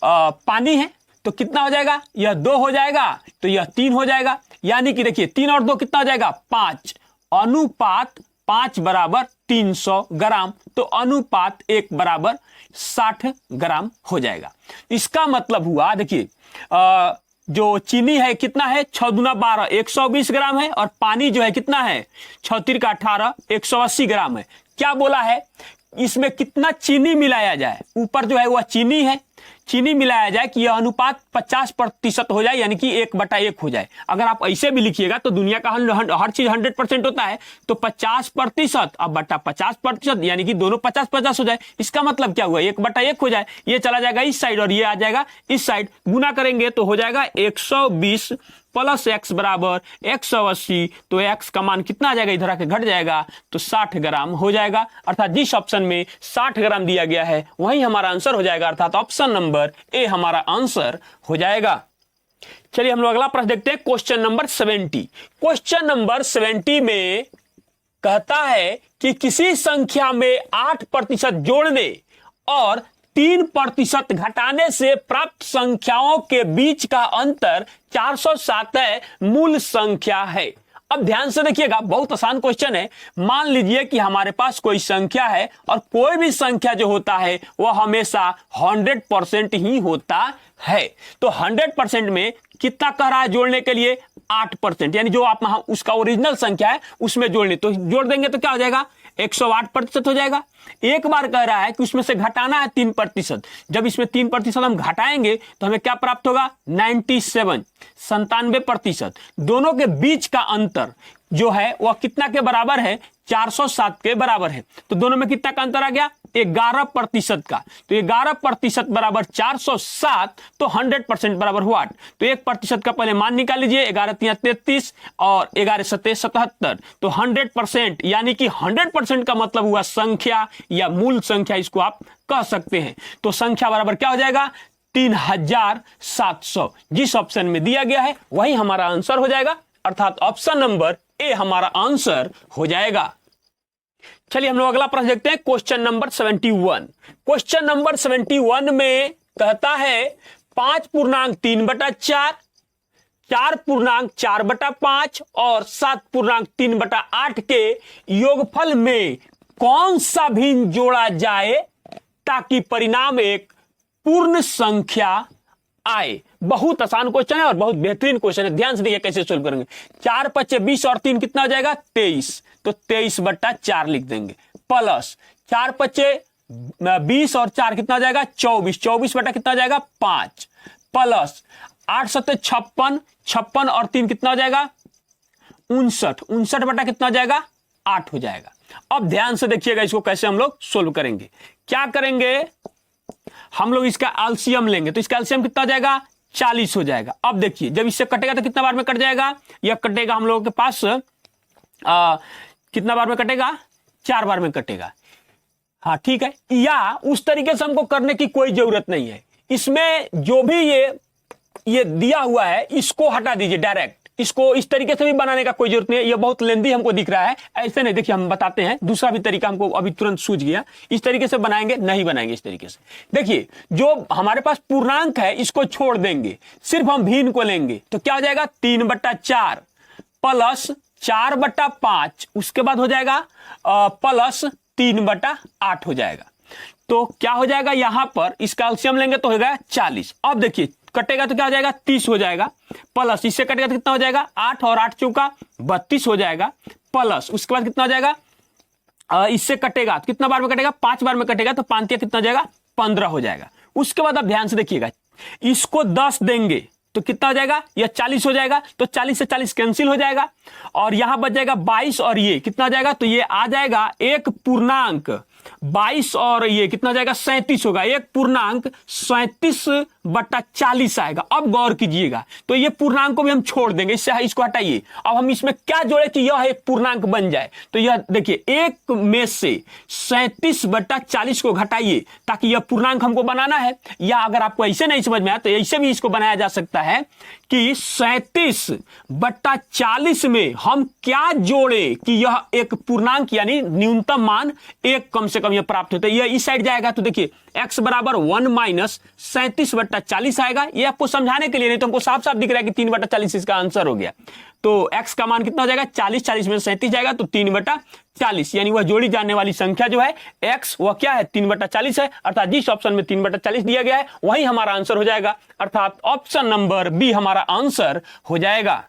पानी है, तो कितना हो जाएगा, यह 2 हो जाएगा, तो यह 3 हो जाएगा। यानी कि देखिए 3 और 2 कितना हो जाएगा, 5, अनुपात 5 बराबर 300 ग्राम, तो अनुपात 1 बराबर 60 ग्राम हो जाएगा। इसका मतलब हुआ, देखिए जो चीनी है कितना है, 6 दूना 12, 120 ग्राम है, और पानी जो है कितना है, 6 तिरका 18, 180 ग्राम है। क्या बोला है, इसमें कितना चीनी मिलाया जाए, ऊपर जो है वह चीनी है, चीनी मिलाया जाए कि यह अनुपात 50% हो जाए, यानी कि 1/1 हो जाए। अगर आप ऐसे भी लिखिएगा तो दुनिया का हर चीज 100% होता है, तो 50% अब बटा 50%, यानी कि दोनों 50-50 हो जाए। इसका मतलब क्या हुआ, 1/1 हो जाए। ये चला जाएगा इस साइड और ये आ जाएगा इस साइड, गुना करेंगे तो हो जाएगा 120 प्लस x बराबर 180। तो x का मान कितना आ जाएगा, इधर आके घट जाएगा तो 60 ग्राम हो जाएगा। अर्थात जिस ऑप्शन में 60 ग्राम दिया गया है वही हमारा आंसर हो जाएगा, अर्थात ऑप्शन नंबर ए हमारा आंसर हो जाएगा। चलिए हम लोग अगला प्रश्न देखते हैं, क्वेश्चन नंबर 70। क्वेश्चन नंबर 70 में कहता है कि किसी संख्या में 8% जोड़ने और 3% घटाने से प्राप्त संख्याओं के बीच का अंतर 407 मूल संख्या है। अब ध्यान से देखिएगा, बहुत आसान क्वेश्चन है। मान लीजिए कि हमारे पास कोई संख्या है और कोई भी संख्या जो होता है वह हमेशा 100% ही होता है। तो 100% में कितना कह रहा है जोड़ने के लिए, 8%, यानी जो आप उसका ओरिजिनल संख्या है उसमें जोड़ने, तो जोड़ देंगे तो क्या हो जाएगा, 108% हो जाएगा। एक बार कह रहा है कि उसमें से घटाना है 3%। जब इसमें 3% हम घटाएंगे तो हमें क्या प्राप्त होगा, 97%। दोनों के बीच का अंतर जो है वह कितना के बराबर है, 407 के बराबर है। तो दोनों में कितना का अंतर आ गया, 11% का। तो 11% बराबर 407, तो 100% बराबर हुआ 8। तो 1% का पहले मान निकाल लीजिए, 11×3 33 और 11×7 77। तो 100%, यानी कि 100% का मतलब हुआ संख्या या मूल संख्या, इसको आप कह सकते हैं। तो संख्या बराबर क्या हो जाएगा, 3700। जिस ऑप्शन में दिया गया है वही हमारा आंसर हो जाएगा, अर्थात ऑप्शन नंबर ए हमारा आंसर हो जाएगा। चलिए हम लोग अगला प्रश्न देखते हैं, क्वेश्चन नंबर 71। क्वेश्चन नंबर 71 में कहता है 5.3/4, 4.4/5 और 7.3/8 के योगफल में कौन सा भिन्न जोड़ा जाए ताकि परिणाम एक पूर्ण संख्या आए। बहुत आसान क्वेश्चन है और बहुत बेहतरीन क्वेश्चन है, ध्यान से देखिए कैसे सोल्व करेंगे। 4 × 5 = 20 और 3 कितना हो जाएगा, 23। तो 23/4 लिख देंगे, प्लस 4 × 5 = 20 और 4 कितना हो जाएगा, 24। 24 कितना हो जाएगा, 5, प्लस 8 × 7 = 56, 56 और 3 कितना हो जाएगा, 59। 59 कितना हो जाएगा, 8 हो जाएगा। अब ध्यान से देखिएगा इसको कैसे हम लोग सोल्व करेंगे। क्या करेंगे, हम लोग इसका एलसीएम लेंगे, तो इसका एलसीएम कितना हो जाएगा, 40 हो जाएगा। अब देखिए जब इससे कटेगा तो कितना बार में कट जाएगा, यह कटेगा हम लोगों के पास कितना बार में कटेगा, 4 बार में कटेगा। हाँ ठीक है, या उस तरीके से हमको करने की कोई जरूरत नहीं है। इसमें जो भी ये दिया हुआ है इसको हटा दीजिए डायरेक्ट, इसको इस तरीके से भी बनाने का कोई जरूरत नहीं है, ये बहुत लेंदी हमको दिख रहा है। ऐसे नहीं, देखिए हम बताते हैं, दूसरा भी तरीका हमको अभी तुरंत सूझ गया। इस तरीके से बनाएंगे, नहीं बनाएंगे इस तरीके से। देखिए जो हमारे पास पूर्णांक है इसको छोड़ देंगे, सिर्फ हम भिन्न को लेंगे, तो क्या हो जाएगा, 3/4 प्लस 4/5, उसके बाद हो जाएगा प्लस 3/8 हो जाएगा। तो क्या हो जाएगा, यहां पर इसका एलसीएम लेंगे तो हो जाएगा 40। अब देखिए कटेगा तो क्या हो जाएगा, 30 हो जाएगा, प्लस इससे कटेगा तो कितना हो जाएगा, 8 और 8 चौका 32 हो जाएगा, प्लस उसके बाद कितना हो जाएगा, इससे कटेगा तो कितना बार में कटेगा, 5 बार में कटेगा, तो 5 कितना हो जाएगा, 15 हो जाएगा। उसके बाद आप ध्यान से देखिएगा, इसको 10 देंगे तो कितना हो जाएगा, यह 40 हो जाएगा, तो 40 से 40 कैंसिल हो जाएगा और यहां बच जाएगा 22 और ये कितना हो जाएगा, तो ये आ जाएगा एक पूर्णांक 22 और ये कितना हो जाएगा, 37 होगा। एक पूर्णांक 37/40 आएगा। अब गौर कीजिएगा, तो ये पूर्णांक को भी हम छोड़ देंगे, इससे इसको हटाइए। अब हम इसमें क्या जोड़े कि यह एक पूर्णांक बन जाए, तो यह देखिए एक में से 37/40 को घटाइए ताकि यह पूर्णांक हमको बनाना है। या अगर आपको ऐसे नहीं समझ में आया तो ऐसे भी इसको बनाया जा सकता है कि 37/40 में हम क्या जोड़े कि यह एक पूर्णांक यानी न्यूनतम मान एक कम से कम मतलब ये प्राप्त होता है, ये इस साइड जाएगा तो देखिए x बराबर 1 माइनस 37/40 आएगा। ये आपको समझाने के लिए, नहीं तो हमको साफ साफ दिख रहा है कि 3/40 इसका आंसर हो गया। तो x का मान कितना हो जाएगा 40, 40 में 37 जाएगा तो 3/40, यानी वह जोड़ी जाने वाली संख्या जो है x वह क्या है 3/40 है, अर्थात जिस ऑप्शन में 3/40 दिया गया है वही हमारा आंसर हो जाएगा, अर्थात ऑप्शन नंबर बी हमारा आंसर हो जाएगा।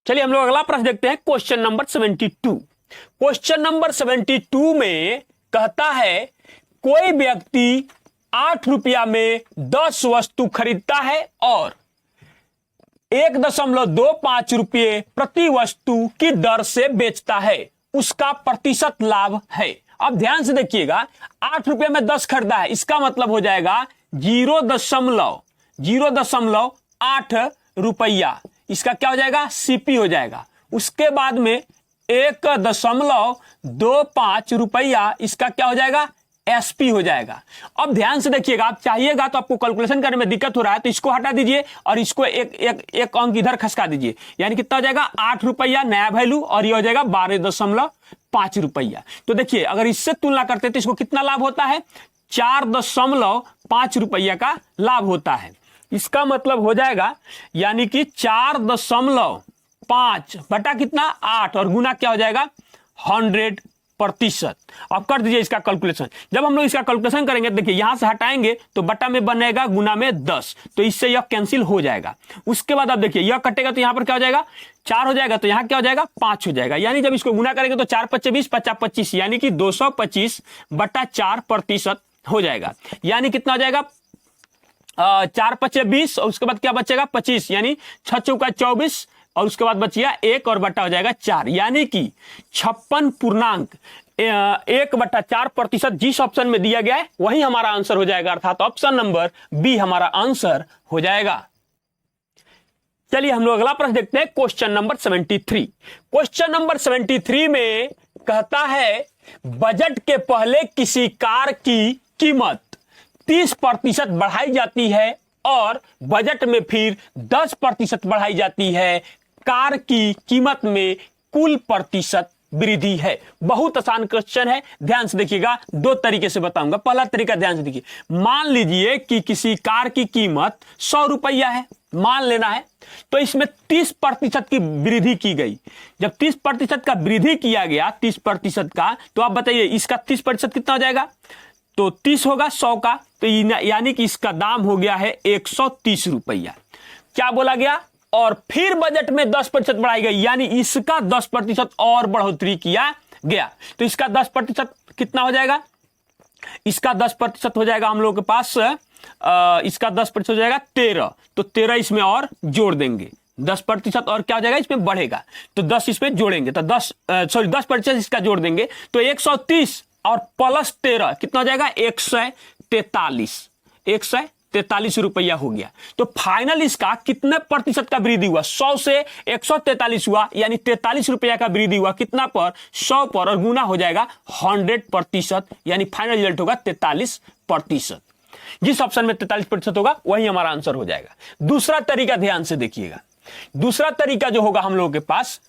चलिए हम लोग अगला प्रश्न देखते हैं, क्वेश्चन नंबर 72। क्वेश्चन नंबर 72 में कहता है कोई व्यक्ति 8 रुपया में 10 वस्तु खरीदता है और 1.25 रुपये प्रति वस्तु की दर से बेचता है, उसका प्रतिशत लाभ है। अब ध्यान से देखिएगा, 8 रुपये में 10 खरीदा है, इसका मतलब हो जाएगा 0.08 रुपया, इसका क्या हो जाएगा सीपी हो जाएगा। उसके बाद में 1.25 रुपया, इसका क्या हो जाएगा एसपी हो जाएगा। अब ध्यान से देखिएगा, आप चाहिएगा तो आपको कैलकुलेशन करने में दिक्कत हो रहा है तो इसको हटा दीजिए और इसको एक अंक इधर खसका दीजिए, यानी कितना हो जाएगा 8 रुपया नया वैल्यू और ये हो जाएगा 12.5 रुपया। तो देखिए अगर इससे तुलना करते तो इसको कितना लाभ होता है 4.5 रुपया का लाभ होता है। इसका मतलब हो जाएगा यानी कि 4.5 बटा कितना 8 और गुना क्या हो जाएगा 100%। अब कर दीजिए इसका कैलकुलेशन। जब हम लोग इसका कैलकुलेशन करेंगे देखिए यहां से हटाएंगे तो बटा में बनेगा गुना में 10, तो इससे यह कैंसिल हो जाएगा। उसके बाद अब देखिए यह कटेगा तो यहां पर क्या हो जाएगा 4 हो जाएगा, तो यहां क्या हो जाएगा 5 हो जाएगा, यानी जब इसको गुना करेंगे तो 4 × 5 = 20, 50 × 25 यानी कि 225/4% हो जाएगा, यानी कितना हो जाएगा 4 × 5 = 20 और उसके बाद क्या बचेगा 25, यानी 6 × 4 = 24 और उसके बाद बचिया 1 और बटा हो जाएगा 4, यानी कि 56.1/4% जिस ऑप्शन में दिया गया है वही हमारा आंसर हो जाएगा, अर्थात ऑप्शन नंबर बी हमारा आंसर हो जाएगा। चलिए हम लोग अगला प्रश्न देखते हैं, क्वेश्चन नंबर 73। क्वेश्चन नंबर 73 में कहता है बजट के पहले किसी कार की कीमत 30% बढ़ाई जाती है और बजट में फिर 10% बढ़ाई जाती है, कार की कीमत में कुल प्रतिशत वृद्धि है। बहुत आसान क्वेश्चन है, ध्यान से देखिएगा, 2 तरीके से बताऊंगा। पहला तरीका ध्यान से देखिए, मान लीजिए कि किसी कार की कीमत 100 रुपया है, मान लेना है, तो इसमें 30% की वृद्धि की गई। जब 30% का वृद्धि किया गया 30% का, तो आप बताइए इसका 30% कितना हो जाएगा, तो 30 होगा 100 का, तो यानी कि इसका दाम हो गया है 130 रुपया। क्या बोला गया, और फिर बजट में 10% बढ़ाई गई, यानी इसका 10% और बढ़ोतरी किया गया, तो इसका 10% कितना हो जाएगा, इसका 10% हो जाएगा हम लोग के पास इसका 10% हो जाएगा 13, तो 13 इसमें और जोड़ देंगे, 10% और क्या हो जाएगा इसमें बढ़ेगा, तो 10 इसमें जोड़ेंगे तो 10% इसका जोड़ देंगे तो 130 और प्लस 13 कितना हो जाएगा 143 रुपया हो गया। तो फाइनल इसका कितने प्रतिशत का वृद्धि हुआ, 100 से 143 हुआ, यानी 43 रुपया का वृद्धि हुआ, कितना पर 100 पर, और गुना हो जाएगा 100%, यानी फाइनल रिजल्ट होगा 43%। जिस ऑप्शन में 43% होगा वही हमारा आंसर हो जाएगा। दूसरा तरीका ध्यान से देखिएगा, दूसरा तरीका जो होगा हम लोगों के पास,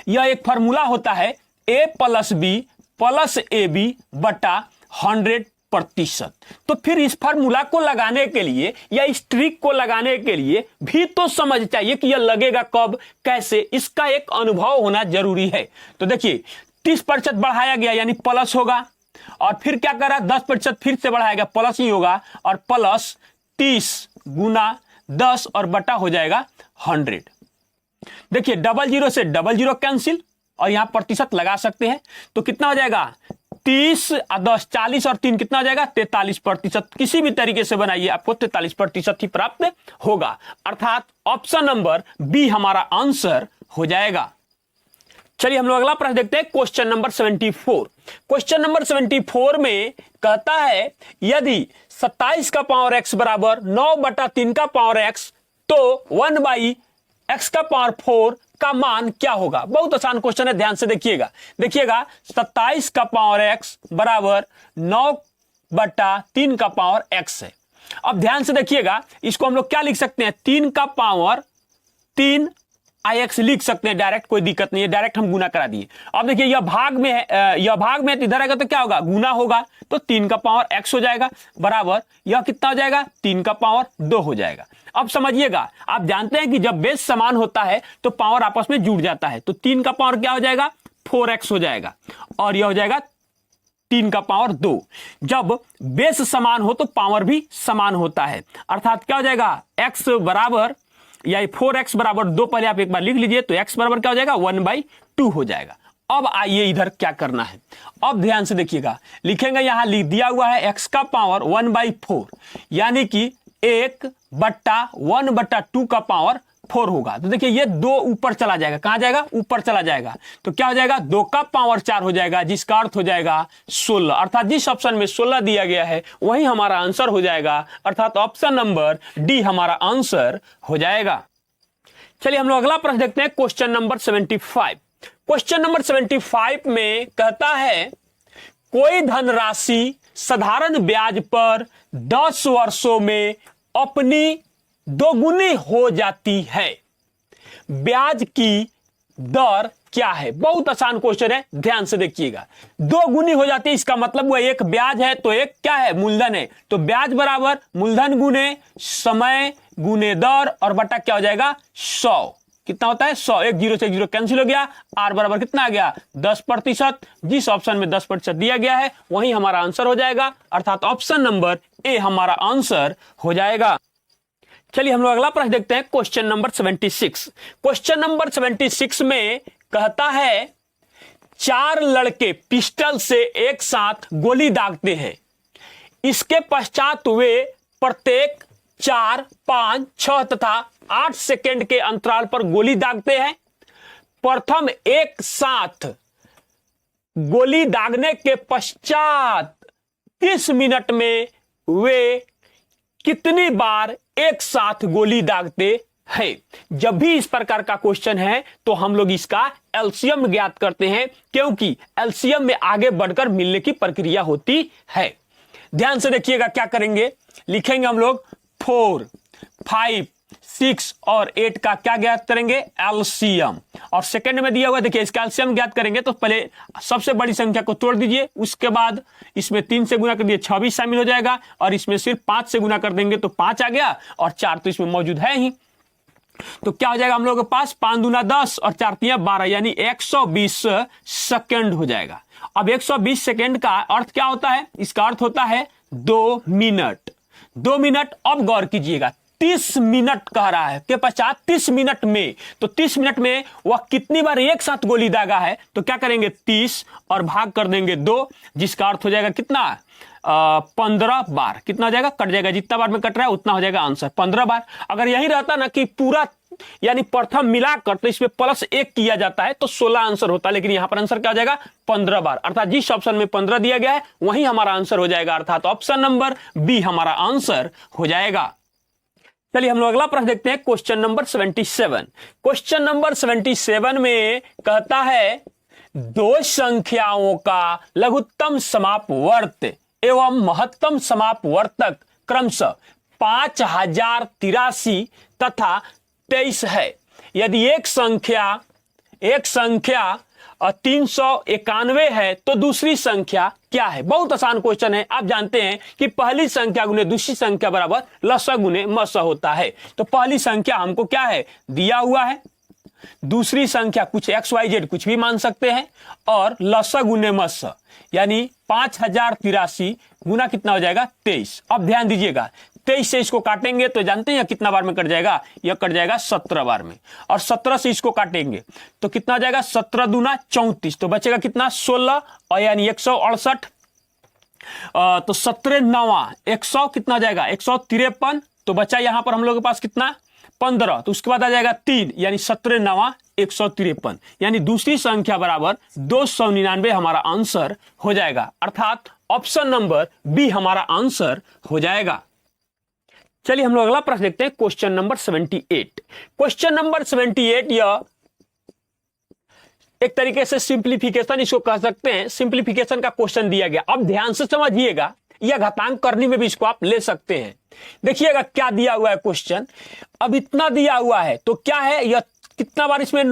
यह एक फॉर्मूला होता है a + b + ab बटा 100%। तो फिर इस फार्मूला को लगाने के लिए या इस ट्रिक को लगाने के लिए भी तो समझ चाहिए कि यह लगेगा कब, कैसे, इसका एक अनुभव होना जरूरी है। तो देखिए 30% बढ़ाया गया यानी प्लस होगा, और फिर क्या कर रहा है 10% फिर से बढ़ाया गया, प्लस ही होगा, और प्लस 30 गुना 10 और बटा हो जाएगा 100। देखिए 00 से 00 कैंसिल और यहां प्रतिशत लगा सकते हैं, तो कितना हो जाएगा 30 और 10 40 और 3 कितना हो जाएगा 43%। किसी भी तरीके से बनाइए आपको 43% ही प्राप्त होगा, अर्थात ऑप्शन नंबर बी हमारा आंसर हो जाएगा। चलिए हम लोग अगला प्रश्न देखते हैं, क्वेश्चन नंबर 74। क्वेश्चन नंबर 74 में कहता है यदि 27 का पावर x बराबर 9/3 का पावर x, तो 1/x⁴ का मान क्या होगा। बहुत आसान क्वेश्चन है, ध्यान से देखिएगा। 27 का पावर x बराबर 9/3 का पावर x है। अब ध्यान से देखिएगा, इसको हम लोग क्या लिख सकते हैं, 3 का पावर 3 ix लिख सकते हैं डायरेक्ट, कोई दिक्कत नहीं है, डायरेक्ट हम गुना करा दिए। अब देखिए यह भाग में है, यह भाग में है तो इधर आएगा तो क्या होगा, गुना होगा, तो 3 का पावर x हो जाएगा बराबर यह कितना हो जाएगा, 3 का पावर 2 हो जाएगा। अब समझिएगा, आप जानते हैं कि जब बेस समान होता है तो पावर आपस में जुड़ जाता है, तो 3 का पावर क्या हो जाएगा, 4x हो जाएगा, और यह हो जाएगा 3 का पावर 2। जब बेस समान हो तो पावर भी समान होता है, अर्थात क्या हो जाएगा, x बराबर या 4x बराबर 2, पहले आप एक बार लिख लीजिए, तो x बराबर क्या हो जाएगा, 1/2 हो जाएगा। अब आइए इधर क्या करना है, अब ध्यान से देखिएगा, लिखेंगे यहां लिख दिया हुआ है x का पावर 1/4, यानी कि 1/1/2 का पावर 4 होगा। तो देखिए ये 2 ऊपर चला जाएगा, कहां जाएगा, ऊपर चला जाएगा, तो क्या हो जाएगा, 2 का पावर 4 हो जाएगा, जिसका अर्थ हो जाएगा 16, अर्थात जिस ऑप्शन में 16 दिया गया है वही हमारा आंसर हो जाएगा, अर्थात ऑप्शन नंबर डी हमारा आंसर हो जाएगा। चलिए हम लोग अगला प्रश्न देखते हैं, क्वेश्चन नंबर 75। क्वेश्चन नंबर 75 में कहता है कोई धनराशि साधारण ब्याज पर 10 वर्षों में अपनी दोगुनी हो जाती है, ब्याज की दर क्या है। बहुत आसान क्वेश्चन है, ध्यान से देखिएगा। दोगुनी हो जाती है, इसका मतलब वह एक ब्याज है तो एक क्या है, मूलधन है, तो ब्याज बराबर मूलधन गुने समय गुने दर और बटा क्या हो जाएगा, 100। कितना होता है, 100। 1 0 से 1 0 कैंसिल हो गया, आर बराबर कितना आ गया, 10%। जिस ऑप्शन में 10% दिया गया है वही हमारा आंसर हो जाएगा, अर्थात ऑप्शन नंबर ए हमारा आंसर हो जाएगा। चलिए हम लोग अगला प्रश्न देखते हैं, क्वेश्चन नंबर 76। क्वेश्चन नंबर 76 में कहता है 4 लड़के पिस्टल से एक साथ गोली दागते हैं, इसके पश्चात वे प्रत्येक 4, 5, 6 तथा 8 सेकेंड के अंतराल पर गोली दागते हैं। प्रथम एक साथ गोली दागने के पश्चात 30 मिनट में वे कितनी बार एक साथ गोली दागते हैं। जब भी इस प्रकार का क्वेश्चन है तो हम लोग इसका एलसीएम ज्ञात करते हैं, क्योंकि एलसीएम में आगे बढ़कर मिलने की प्रक्रिया होती है। ध्यान से देखिएगा क्या करेंगे, लिखेंगे हम लोग 4, 5, 6 और 8 का क्या ज्ञात करेंगे, एलसीएम। और सेकंड में दिया हुआ देखिए इसका एलसीएम ज्ञात करेंगे तो पहले सबसे बड़ी संख्या को तोड़ दीजिए, उसके बाद इसमें 3 से गुना कर दिए 6 भी शामिल हो जाएगा, और इसमें सिर्फ 5 से गुना कर देंगे तो 5 आ गया, और 4 तो इसमें मौजूद है ही, तो क्या हो जाएगा हम लोगों के पास 5 दूना 10 और 4 तिया 12, यानी 120 सेकंड हो जाएगा। अब 120 सेकंड का अर्थ क्या होता है, इसका अर्थ होता है 2 मिनट। 2 मिनट, अब गौर कीजिएगा 30 मिनट कह रहा है के पश्चात 30 मिनट में, तो 30 मिनट में वह कितनी बार एक साथ गोली दागा है, तो क्या करेंगे 30 और भाग कर देंगे 2, जिसका अर्थ हो जाएगा कितना 15 बार। कितना हो जाएगा, कट जाएगा, जितना बार में कट रहा है उतना हो जाएगा आंसर 15 बार। अगर यही रहता ना कि पूरा यानी प्रथम मिलाकर तो इसमें +1 किया जाता है तो 16 आंसर होता, लेकिन यहां पर आंसर क्या हो जाएगा 15 बार, अर्थात जिस ऑप्शन में 15 दिया गया है वही हमारा आंसर हो जाएगा, अर्थात ऑप्शन नंबर बी हमारा आंसर हो जाएगा। चलिए हम लोग अगला प्रश्न देखते हैं, क्वेश्चन नंबर 77। क्वेश्चन नंबर 77 में कहता है 2 संख्याओं का लघुत्तम समापवर्त एवं महत्तम समापवर्तक क्रमशः 5083 तथा 23 है। यदि एक संख्या 391 है तो दूसरी संख्या क्या है। बहुत आसान क्वेश्चन है, आप जानते हैं कि पहली संख्या गुने दूसरी संख्या बराबर लसा गुने मसा होता है। तो पहली संख्या हमको क्या है, दिया हुआ है, दूसरी संख्या कुछ XYZ कुछ भी मान सकते हैं, और लसा गुने मसा यानी 5083 गुना कितना हो जाएगा 23। अब ध्यान दीजिएगा 23 से इसको काटेंगे तो जानते हैं कितना बार में कट जाएगा, यह कट जाएगा 17 बार में, और 17 से इसको काटेंगे तो कितना हो जाएगा 17 दूना 34, तो बचेगा कितना 16 और यानी 168, तो 17 9 100 कितना हो जाएगा 153, तो बचा यहां पर हम लोग के पास कितना 15, तो उसके बाद आ जाएगा 3 यानी 17 9 153, यानी दूसरी संख्या बराबर 299 हमारा आंसर हो जाएगा, अर्थात ऑप्शन नंबर बी हमारा आंसर हो जाएगा। चलिए हम लोग अगला प्रश्न देखते हैं, क्वेश्चन नंबर 78। क्वेश्चन नंबर 78 यह एक तरीके से सिंप्लीफिकेशन इसको कह सकते हैं, सिंप्लीफिकेशन का क्वेश्चन दिया गया। अब ध्यान से समझिएगा, यह घातांक करने में भी इसको आप ले सकते हैं। देखिएगा क्या दिया हुआ है क्वेश्चन, अब इतना दिया हुआ है तो क्या है, यह कितना बार इसमें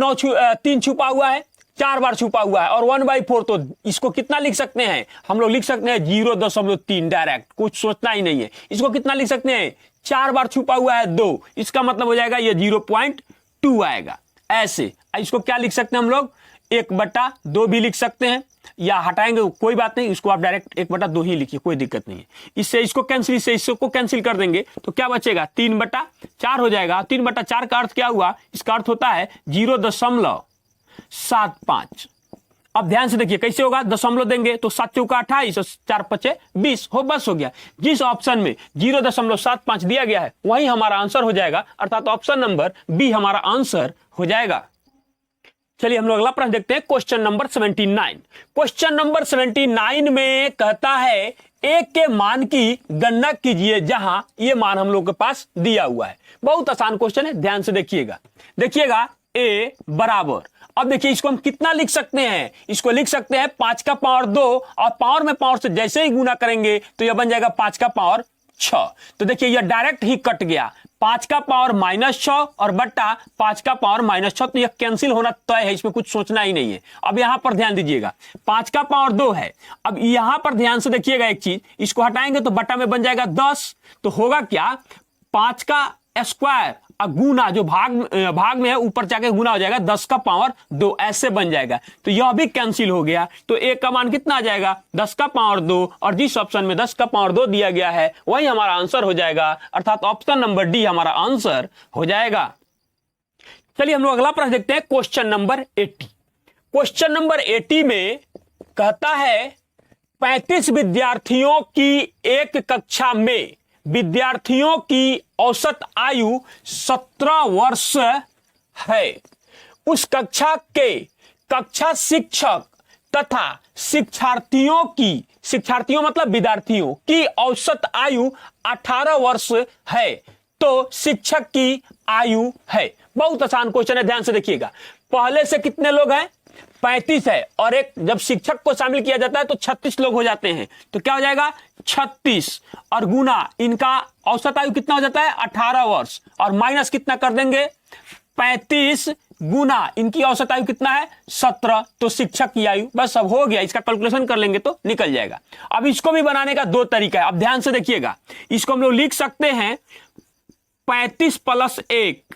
3 छुपा हुआ है, 4 बार छुपा हुआ है, और 1/4, तो इसको कितना लिख सकते हैं हम लोग? लिख सकते हैं 0.3 डायरेक्ट, कुछ सोचना ही नहीं है। इसको कितना लिख सकते हैं? 4 बार छुपा हुआ है 2, इसका मतलब हो जाएगा ये 0.2 आएगा। ऐसे इसको क्या लिख सकते हैं हम लोग? 1/2 भी लिख सकते हैं, या हटाएंगे कोई बात नहीं, इसको आप डायरेक्ट 1/2 ही लिखिए, कोई दिक्कत नहीं है। इससे इसको कैंसिल, इससे इसको कैंसिल कर देंगे तो क्या बचेगा? 3/4 हो जाएगा। 3/4 का अर्थ क्या हुआ? इसका अर्थ होता है 0.75। अब ध्यान से देखिए कैसे होगा, दशमलव देंगे तो 7 चौका 28 और 4 पचे 20 हो, बस हो गया। जिस ऑप्शन में 0.75 दिया गया है वही हमारा आंसर हो जाएगा, अर्थात ऑप्शन नंबर बी हमारा आंसर हो जाएगा। चलिए हम लोग अगला प्रश्न देखते हैं, क्वेश्चन नंबर 79। क्वेश्चन नंबर 79 में कहता है एक के मान की गणना कीजिए जहां ये मान हम लोग के पास दिया हुआ है। बहुत आसान क्वेश्चन है, ध्यान से देखिएगा ए बराबर, अब देखिए इसको हम कितना लिख सकते हैं? इसको लिख सकते हैं 5 का पावर 2, और पावर में पावर से जैसे ही गुना करेंगे तो यह बन जाएगा 5 का पावर 6। तो देखिए यह डायरेक्ट ही कट गया, 5 का पावर -6 और बट्टा 5 का पावर -6, तो यह कैंसिल होना तय है, इसमें कुछ सोचना ही नहीं है। अब यहां पर ध्यान दीजिएगा, 5 का पावर 2 है। अब यहां पर ध्यान से देखिएगा एक चीज, इसको हटाएंगे तो बट्टा में बन जाएगा 10, तो होगा क्या? 5 का स्क्वायर गुना जो भाग में है ऊपर जाके गुना हो जाएगा 10 का पावर 2, ऐसे बन जाएगा। तो यह भी कैंसिल हो गया, तो ए का मान कितना आ जाएगा? 10 का पावर 2, और जिस ऑप्शन में 10 का पावर 2 दिया गया है वही हमारा आंसर हो जाएगा, अर्थात ऑप्शन नंबर डी हमारा आंसर हो जाएगा। चलिए हम लोग अगला प्रश्न देखते हैं, क्वेश्चन नंबर 80। क्वेश्चन नंबर 80 में कहता है 35 विद्यार्थियों की एक कक्षा में विद्यार्थियों की औसत आयु 17 वर्ष है। उस कक्षा के कक्षा शिक्षक तथा शिक्षार्थियों मतलब विद्यार्थियों की औसत आयु 18 वर्ष है, तो शिक्षक की आयु है। बहुत आसान क्वेश्चन है, ध्यान से देखिएगा। पहले से कितने लोग हैं? 35 है, और एक जब शिक्षक को शामिल किया जाता है तो 36 लोग हो जाते हैं, तो क्या हो जाएगा? 36 और गुना इनका औसत आयु कितना हो जाता है? 18 वर्ष, और माइनस कितना कर देंगे? 35 गुना इनकी औसत आयु कितना है? 17, तो शिक्षक की आयु, बस अब हो गया, इसका कैलकुलेशन कर लेंगे तो निकल जाएगा। अब इसको भी बनाने का 2 तरीका है, अब ध्यान से देखिएगा। इसको हम लोग लिख सकते हैं 35 + 1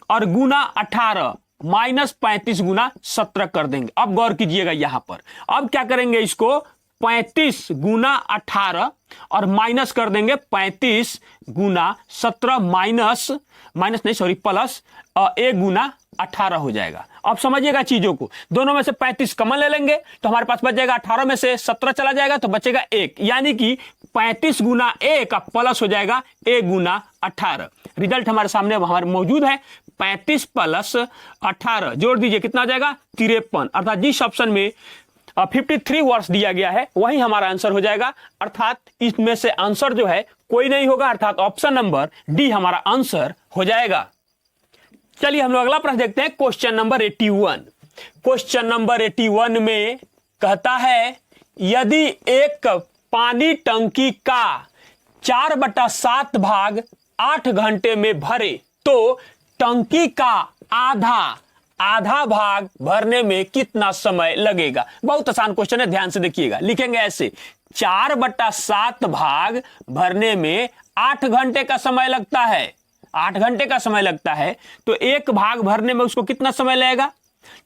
और गुना 18 माइनस 35 गुना 17 कर देंगे। अब गौर कीजिएगा यहां पर, अब क्या करेंगे? इसको 35 गुना 18 और माइनस कर देंगे 35 गुना 17 प्लस 1 गुना 18 हो जाएगा। अब समझिएगा चीजों को, दोनों में से 35 कॉमन ले लेंगे तो हमारे पास बच जाएगा 18 में से 17 चला जाएगा तो बचेगा 1, यानी कि 35 गुना 1 प्लस हो जाएगा 1 गुना 18। रिजल्ट हमारे सामने हमारे मौजूद है, 35 + 18 जोड़ दीजिए कितना हो जाएगा? 53, अर्थात जिस ऑप्शन में 53 वर्ष दिया गया है वही हमारा आंसर हो जाएगा, अर्थात इसमें से आंसर जो है कोई नहीं होगा, अर्थात ऑप्शन नंबर डी हमारा आंसर हो जाएगा। चलिए हम लोग अगला प्रश्न देखते हैं, क्वेश्चन नंबर 81। क्वेश्चन नंबर 81 में कहता है यदि एक पानी टंकी का 4/7 भाग 8 घंटे में भरे तो टंकी का आधा भाग भरने में कितना समय लगेगा? बहुत आसान क्वेश्चन है, ध्यान से देखिएगा। लिखेंगे ऐसे, 4/7 भाग भरने में 8 घंटे का समय लगता है, 8 घंटे का समय लगता है, तो एक भाग भरने में उसको कितना समय लगेगा?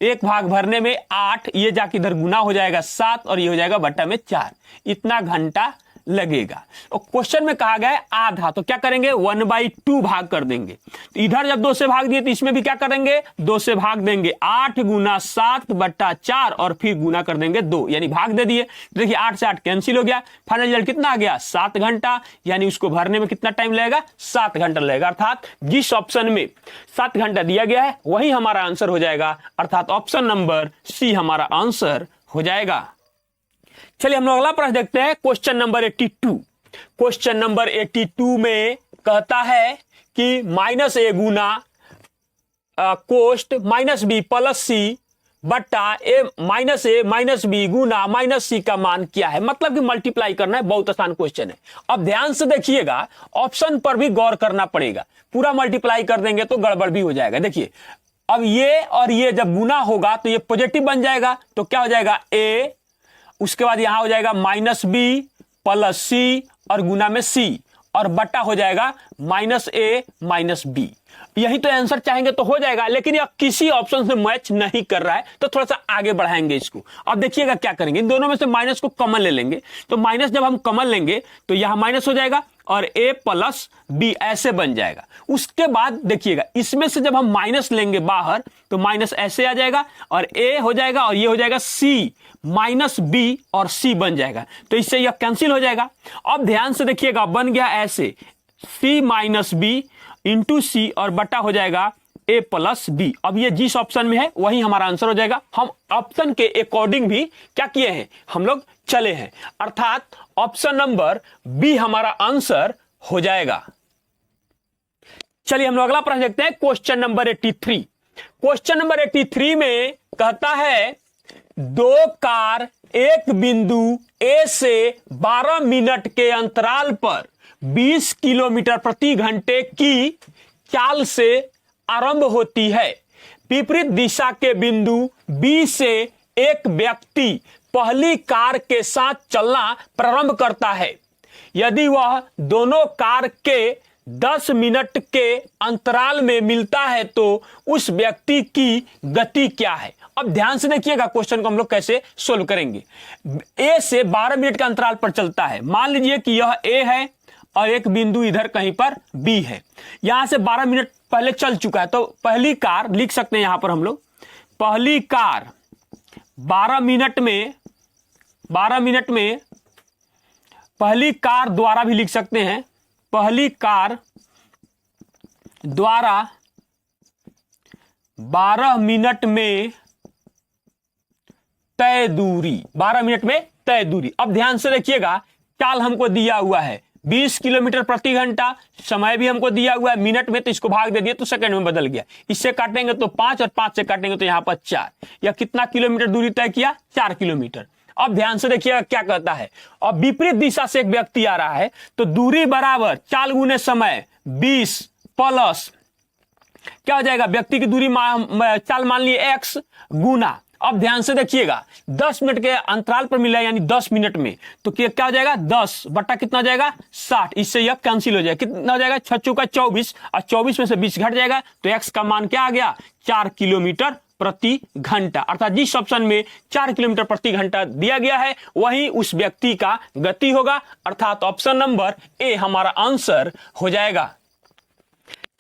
एक भाग भरने में 8, ये जाके इधर गुना हो जाएगा 7 और ये हो जाएगा बट्टा में 4, इतना घंटा लगेगा। और क्वेश्चन में कहा गया है आधा, तो क्या करेंगे? 1/2 भाग कर देंगे। तो इधर जब 2 से भाग दिए तो इसमें भी क्या करेंगे? 2 से भाग देंगे, 8 गुना 7/4 और फिर गुना कर देंगे 2, यानी भाग दे दिए। देखिए 8 से 8 कैंसिल हो गया, फाइनल रिजल्ट कितना आ गया? 7 घंटा, यानी उसको भरने में कितना टाइम लगेगा? 7 घंटा लगेगा, अर्थात जिस ऑप्शन में 7 घंटा दिया गया है वही हमारा आंसर हो जाएगा, अर्थात ऑप्शन नंबर सी हमारा आंसर हो जाएगा। चलिए हम लोग अगला प्रश्न देखते हैं, क्वेश्चन नंबर 82। क्वेश्चन नंबर 82 में कहता है कि -a गुना कोष्ट -b + c बट्टा a - b गुना -c का मान क्या है? मतलब कि मल्टीप्लाई करना है, बहुत आसान क्वेश्चन है। अब ध्यान से देखिएगा, ऑप्शन पर भी गौर करना पड़ेगा, पूरा मल्टीप्लाई कर देंगे तो गड़बड़ भी हो जाएगा। देखिए अब ये और ये जब गुना होगा तो ये पॉजिटिव बन जाएगा, तो क्या हो जाएगा a, उसके बाद यहां हो जाएगा माइनस बी प्लस सी और गुना में सी और बटा हो जाएगा माइनस ए माइनस बी। यही तो आंसर चाहेंगे तो हो जाएगा, लेकिन यह किसी ऑप्शन से मैच नहीं कर रहा है, तो थोड़ा सा आगे बढ़ाएंगे इसको। अब देखिएगा क्या करेंगे, इन दोनों में से माइनस को कॉमन ले लेंगे, तो माइनस जब हम कॉमन लेंगे तो यहां माइनस हो जाएगा और a प्लस बी ऐसे बन जाएगा। उसके बाद देखिएगा इसमें से जब हम माइनस लेंगे बाहर तो माइनस ऐसे आ जाएगा और a हो जाएगा और ये हो जाएगा c माइनस बी और c बन जाएगा, तो इससे यह कैंसिल हो जाएगा। अब ध्यान से देखिएगा बन गया ऐसे c माइनस बी इंटू सी और बटा हो जाएगा a प्लस बी। अब ये जिस ऑप्शन में है वही हमारा आंसर हो जाएगा। हम ऑप्शन के अकॉर्डिंग भी क्या किए हैं, हम लोग चले हैं, अर्थात ऑप्शन नंबर बी हमारा आंसर हो जाएगा। चलिए हम लोग अगला प्रश्न देखते हैं, क्वेश्चन नंबर 83। क्वेश्चन नंबर 83 में कहता है दो कार एक बिंदु ए से 12 मिनट के अंतराल पर 20 किलोमीटर प्रति घंटे की चाल से आरंभ होती है। विपरीत दिशा के बिंदु बी से एक व्यक्ति पहली कार के साथ चलना प्रारंभ करता है। यदि वह दोनों कार के 10 मिनट के अंतराल में मिलता है तो उस व्यक्ति की गति क्या है। अब ध्यान से देखिएगा क्वेश्चन को हम लोग कैसे सोल्व करेंगे। ए से 12 मिनट का अंतराल पर चलता है, मान लीजिए कि यह ए है और एक बिंदु इधर कहीं पर बी है, यहां से 12 मिनट पहले चल चुका है, तो पहली कार लिख सकते हैं यहां पर हम लोग, पहली कार 12 मिनट में पहली कार द्वारा भी लिख सकते हैं, पहली कार द्वारा 12 मिनट में तय दूरी, 12 मिनट में तय दूरी। अब ध्यान से देखिएगा चाल हमको दिया हुआ है 20 किलोमीटर प्रति घंटा, समय भी हमको दिया हुआ है मिनट में, तो इसको भाग दे दिए तो सेकंड में बदल गया। इससे काटेंगे तो 5 और 5 से काटेंगे तो यहां पर 4, या कितना किलोमीटर दूरी तय किया, 4 किलोमीटर। अब ध्यान से देखिएगा क्या कहता है, अब विपरीत दिशा से एक व्यक्ति आ रहा है तो दूरी बराबर चाल गुने समय 20 प्लस क्या हो जाएगा, व्यक्ति की दूरी चाल मान लिए x गुना। अब ध्यान से देखिएगा 10 मिनट के अंतराल पर मिला यानी 10 मिनट में, तो क्या हो जाएगा 10 बट्टा कितना हो जाएगा 60, इससे यह कैंसिल हो जाएगा, कितना हो जाएगा 6 चौका 24 और 24 में से 20 घट जाएगा, तो x का मान क्या आ गया 4 किलोमीटर प्रति घंटा। अर्थात जिस ऑप्शन में 4 किलोमीटर प्रति घंटा दिया गया है वही उस व्यक्ति का गति होगा, अर्थात ऑप्शन नंबर ए हमारा आंसर हो जाएगा।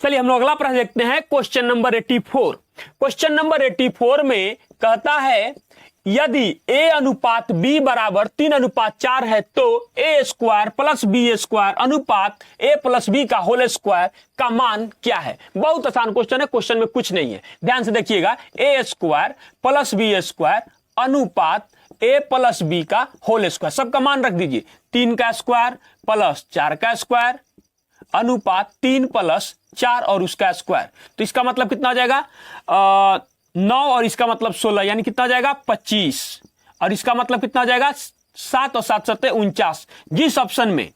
चलिए हम लोग अगला प्रश्न देखते हैं, क्वेश्चन नंबर 84। क्वेश्चन नंबर 84 में कहता है यदि a अनुपात b बराबर 3:4 है तो a square plus b square अनुपात a प्लस b का होल स्क्वायर का मान क्या है। बहुत आसान क्वेश्चन है, क्वेश्चन में कुछ नहीं है, ध्यान से देखिएगा a square plus b square अनुपात a प्लस b का होल स्क्वायर, सबका मान रख दीजिए, 3 का स्क्वायर प्लस 4 का स्क्वायर अनुपात 3 प्लस 4 और उसका स्क्वायर, तो इसका मतलब कितना हो जाएगा 9 और इसका मतलब 16 यानी कितना हो जाएगा 25 और इसका मतलब कितना हो जाएगा 7 और 7 सत्ते 49। जिस ऑप्शन में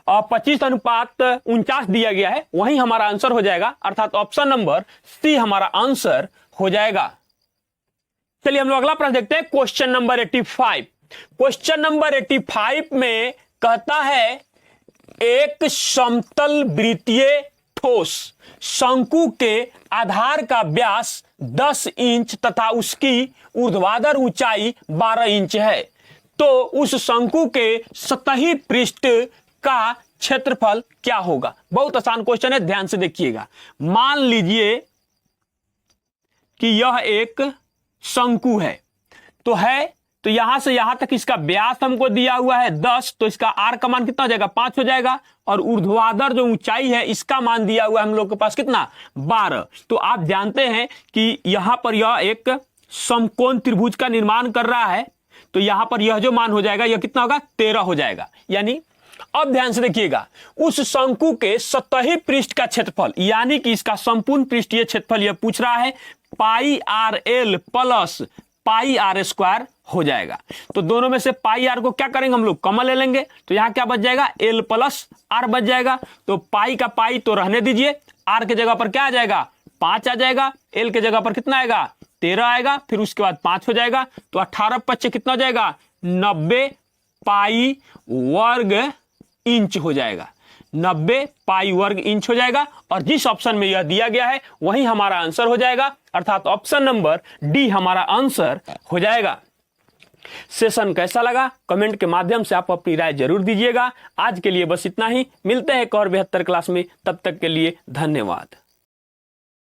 25 अनुपात 49 दिया गया है वही हमारा आंसर हो जाएगा, अर्थात ऑप्शन नंबर सी हमारा आंसर हो जाएगा। चलिए हम लोग अगला प्रश्न देखते हैं, क्वेश्चन नंबर 85। क्वेश्चन नंबर 85 में कहता है एक समतल वृत्तीय ठोस शंकु के आधार का व्यास 10 इंच तथा उसकी ऊर्ध्वाधर ऊंचाई 12 इंच है, तो उस शंकु के सतही पृष्ठ का क्षेत्रफल क्या होगा। बहुत आसान क्वेश्चन है, ध्यान से देखिएगा। मान लीजिए कि यह एक शंकु है, तो यहां से यहां तक इसका व्यास हमको दिया हुआ है 10, तो इसका आर का मान कितना हो जाएगा 5 हो जाएगा, और ऊर्ध्वाधर जो ऊंचाई है इसका मान दिया हुआ है हम लोग के पास कितना 12। तो आप जानते हैं कि यहां पर यह एक समकोण त्रिभुज का निर्माण कर रहा है, तो यहां पर यह जो मान हो जाएगा यह कितना होगा 13 हो जाएगा। यानी अब ध्यान से देखिएगा उस शंकु के सतही पृष्ठ का क्षेत्रफल यानी कि इसका संपूर्ण पृष्ठीय क्षेत्रफल यह पूछ रहा है pi R L plus pi R square हो जाएगा। तो दोनों में से पाई आर को क्या करेंगे हम लोग कॉमन ले लेंगे, तो यहां क्या बच जाएगा एल प्लस आर बच जाएगा, तो पाई का पाई तो रहने दीजिए, आर के जगह पर क्या आ जाएगा 5 आ जाएगा, एल के जगह पर कितना आएगा 13 आएगा, फिर उसके बाद 5 हो जाएगा, तो 18 × 5 कितना हो जाएगा 90 पाई वर्ग इंच हो जाएगा, 90 पाई वर्ग इंच हो जाएगा। और जिस ऑप्शन में यह दिया गया है वही हमारा आंसर हो जाएगा, अर्थात ऑप्शन नंबर डी हमारा आंसर हो जाएगा। सेशन कैसा लगा कमेंट के माध्यम से आप अपनी राय जरूर दीजिएगा। आज के लिए बस इतना ही, मिलते हैं एक और बेहतर क्लास में, तब तक के लिए धन्यवाद।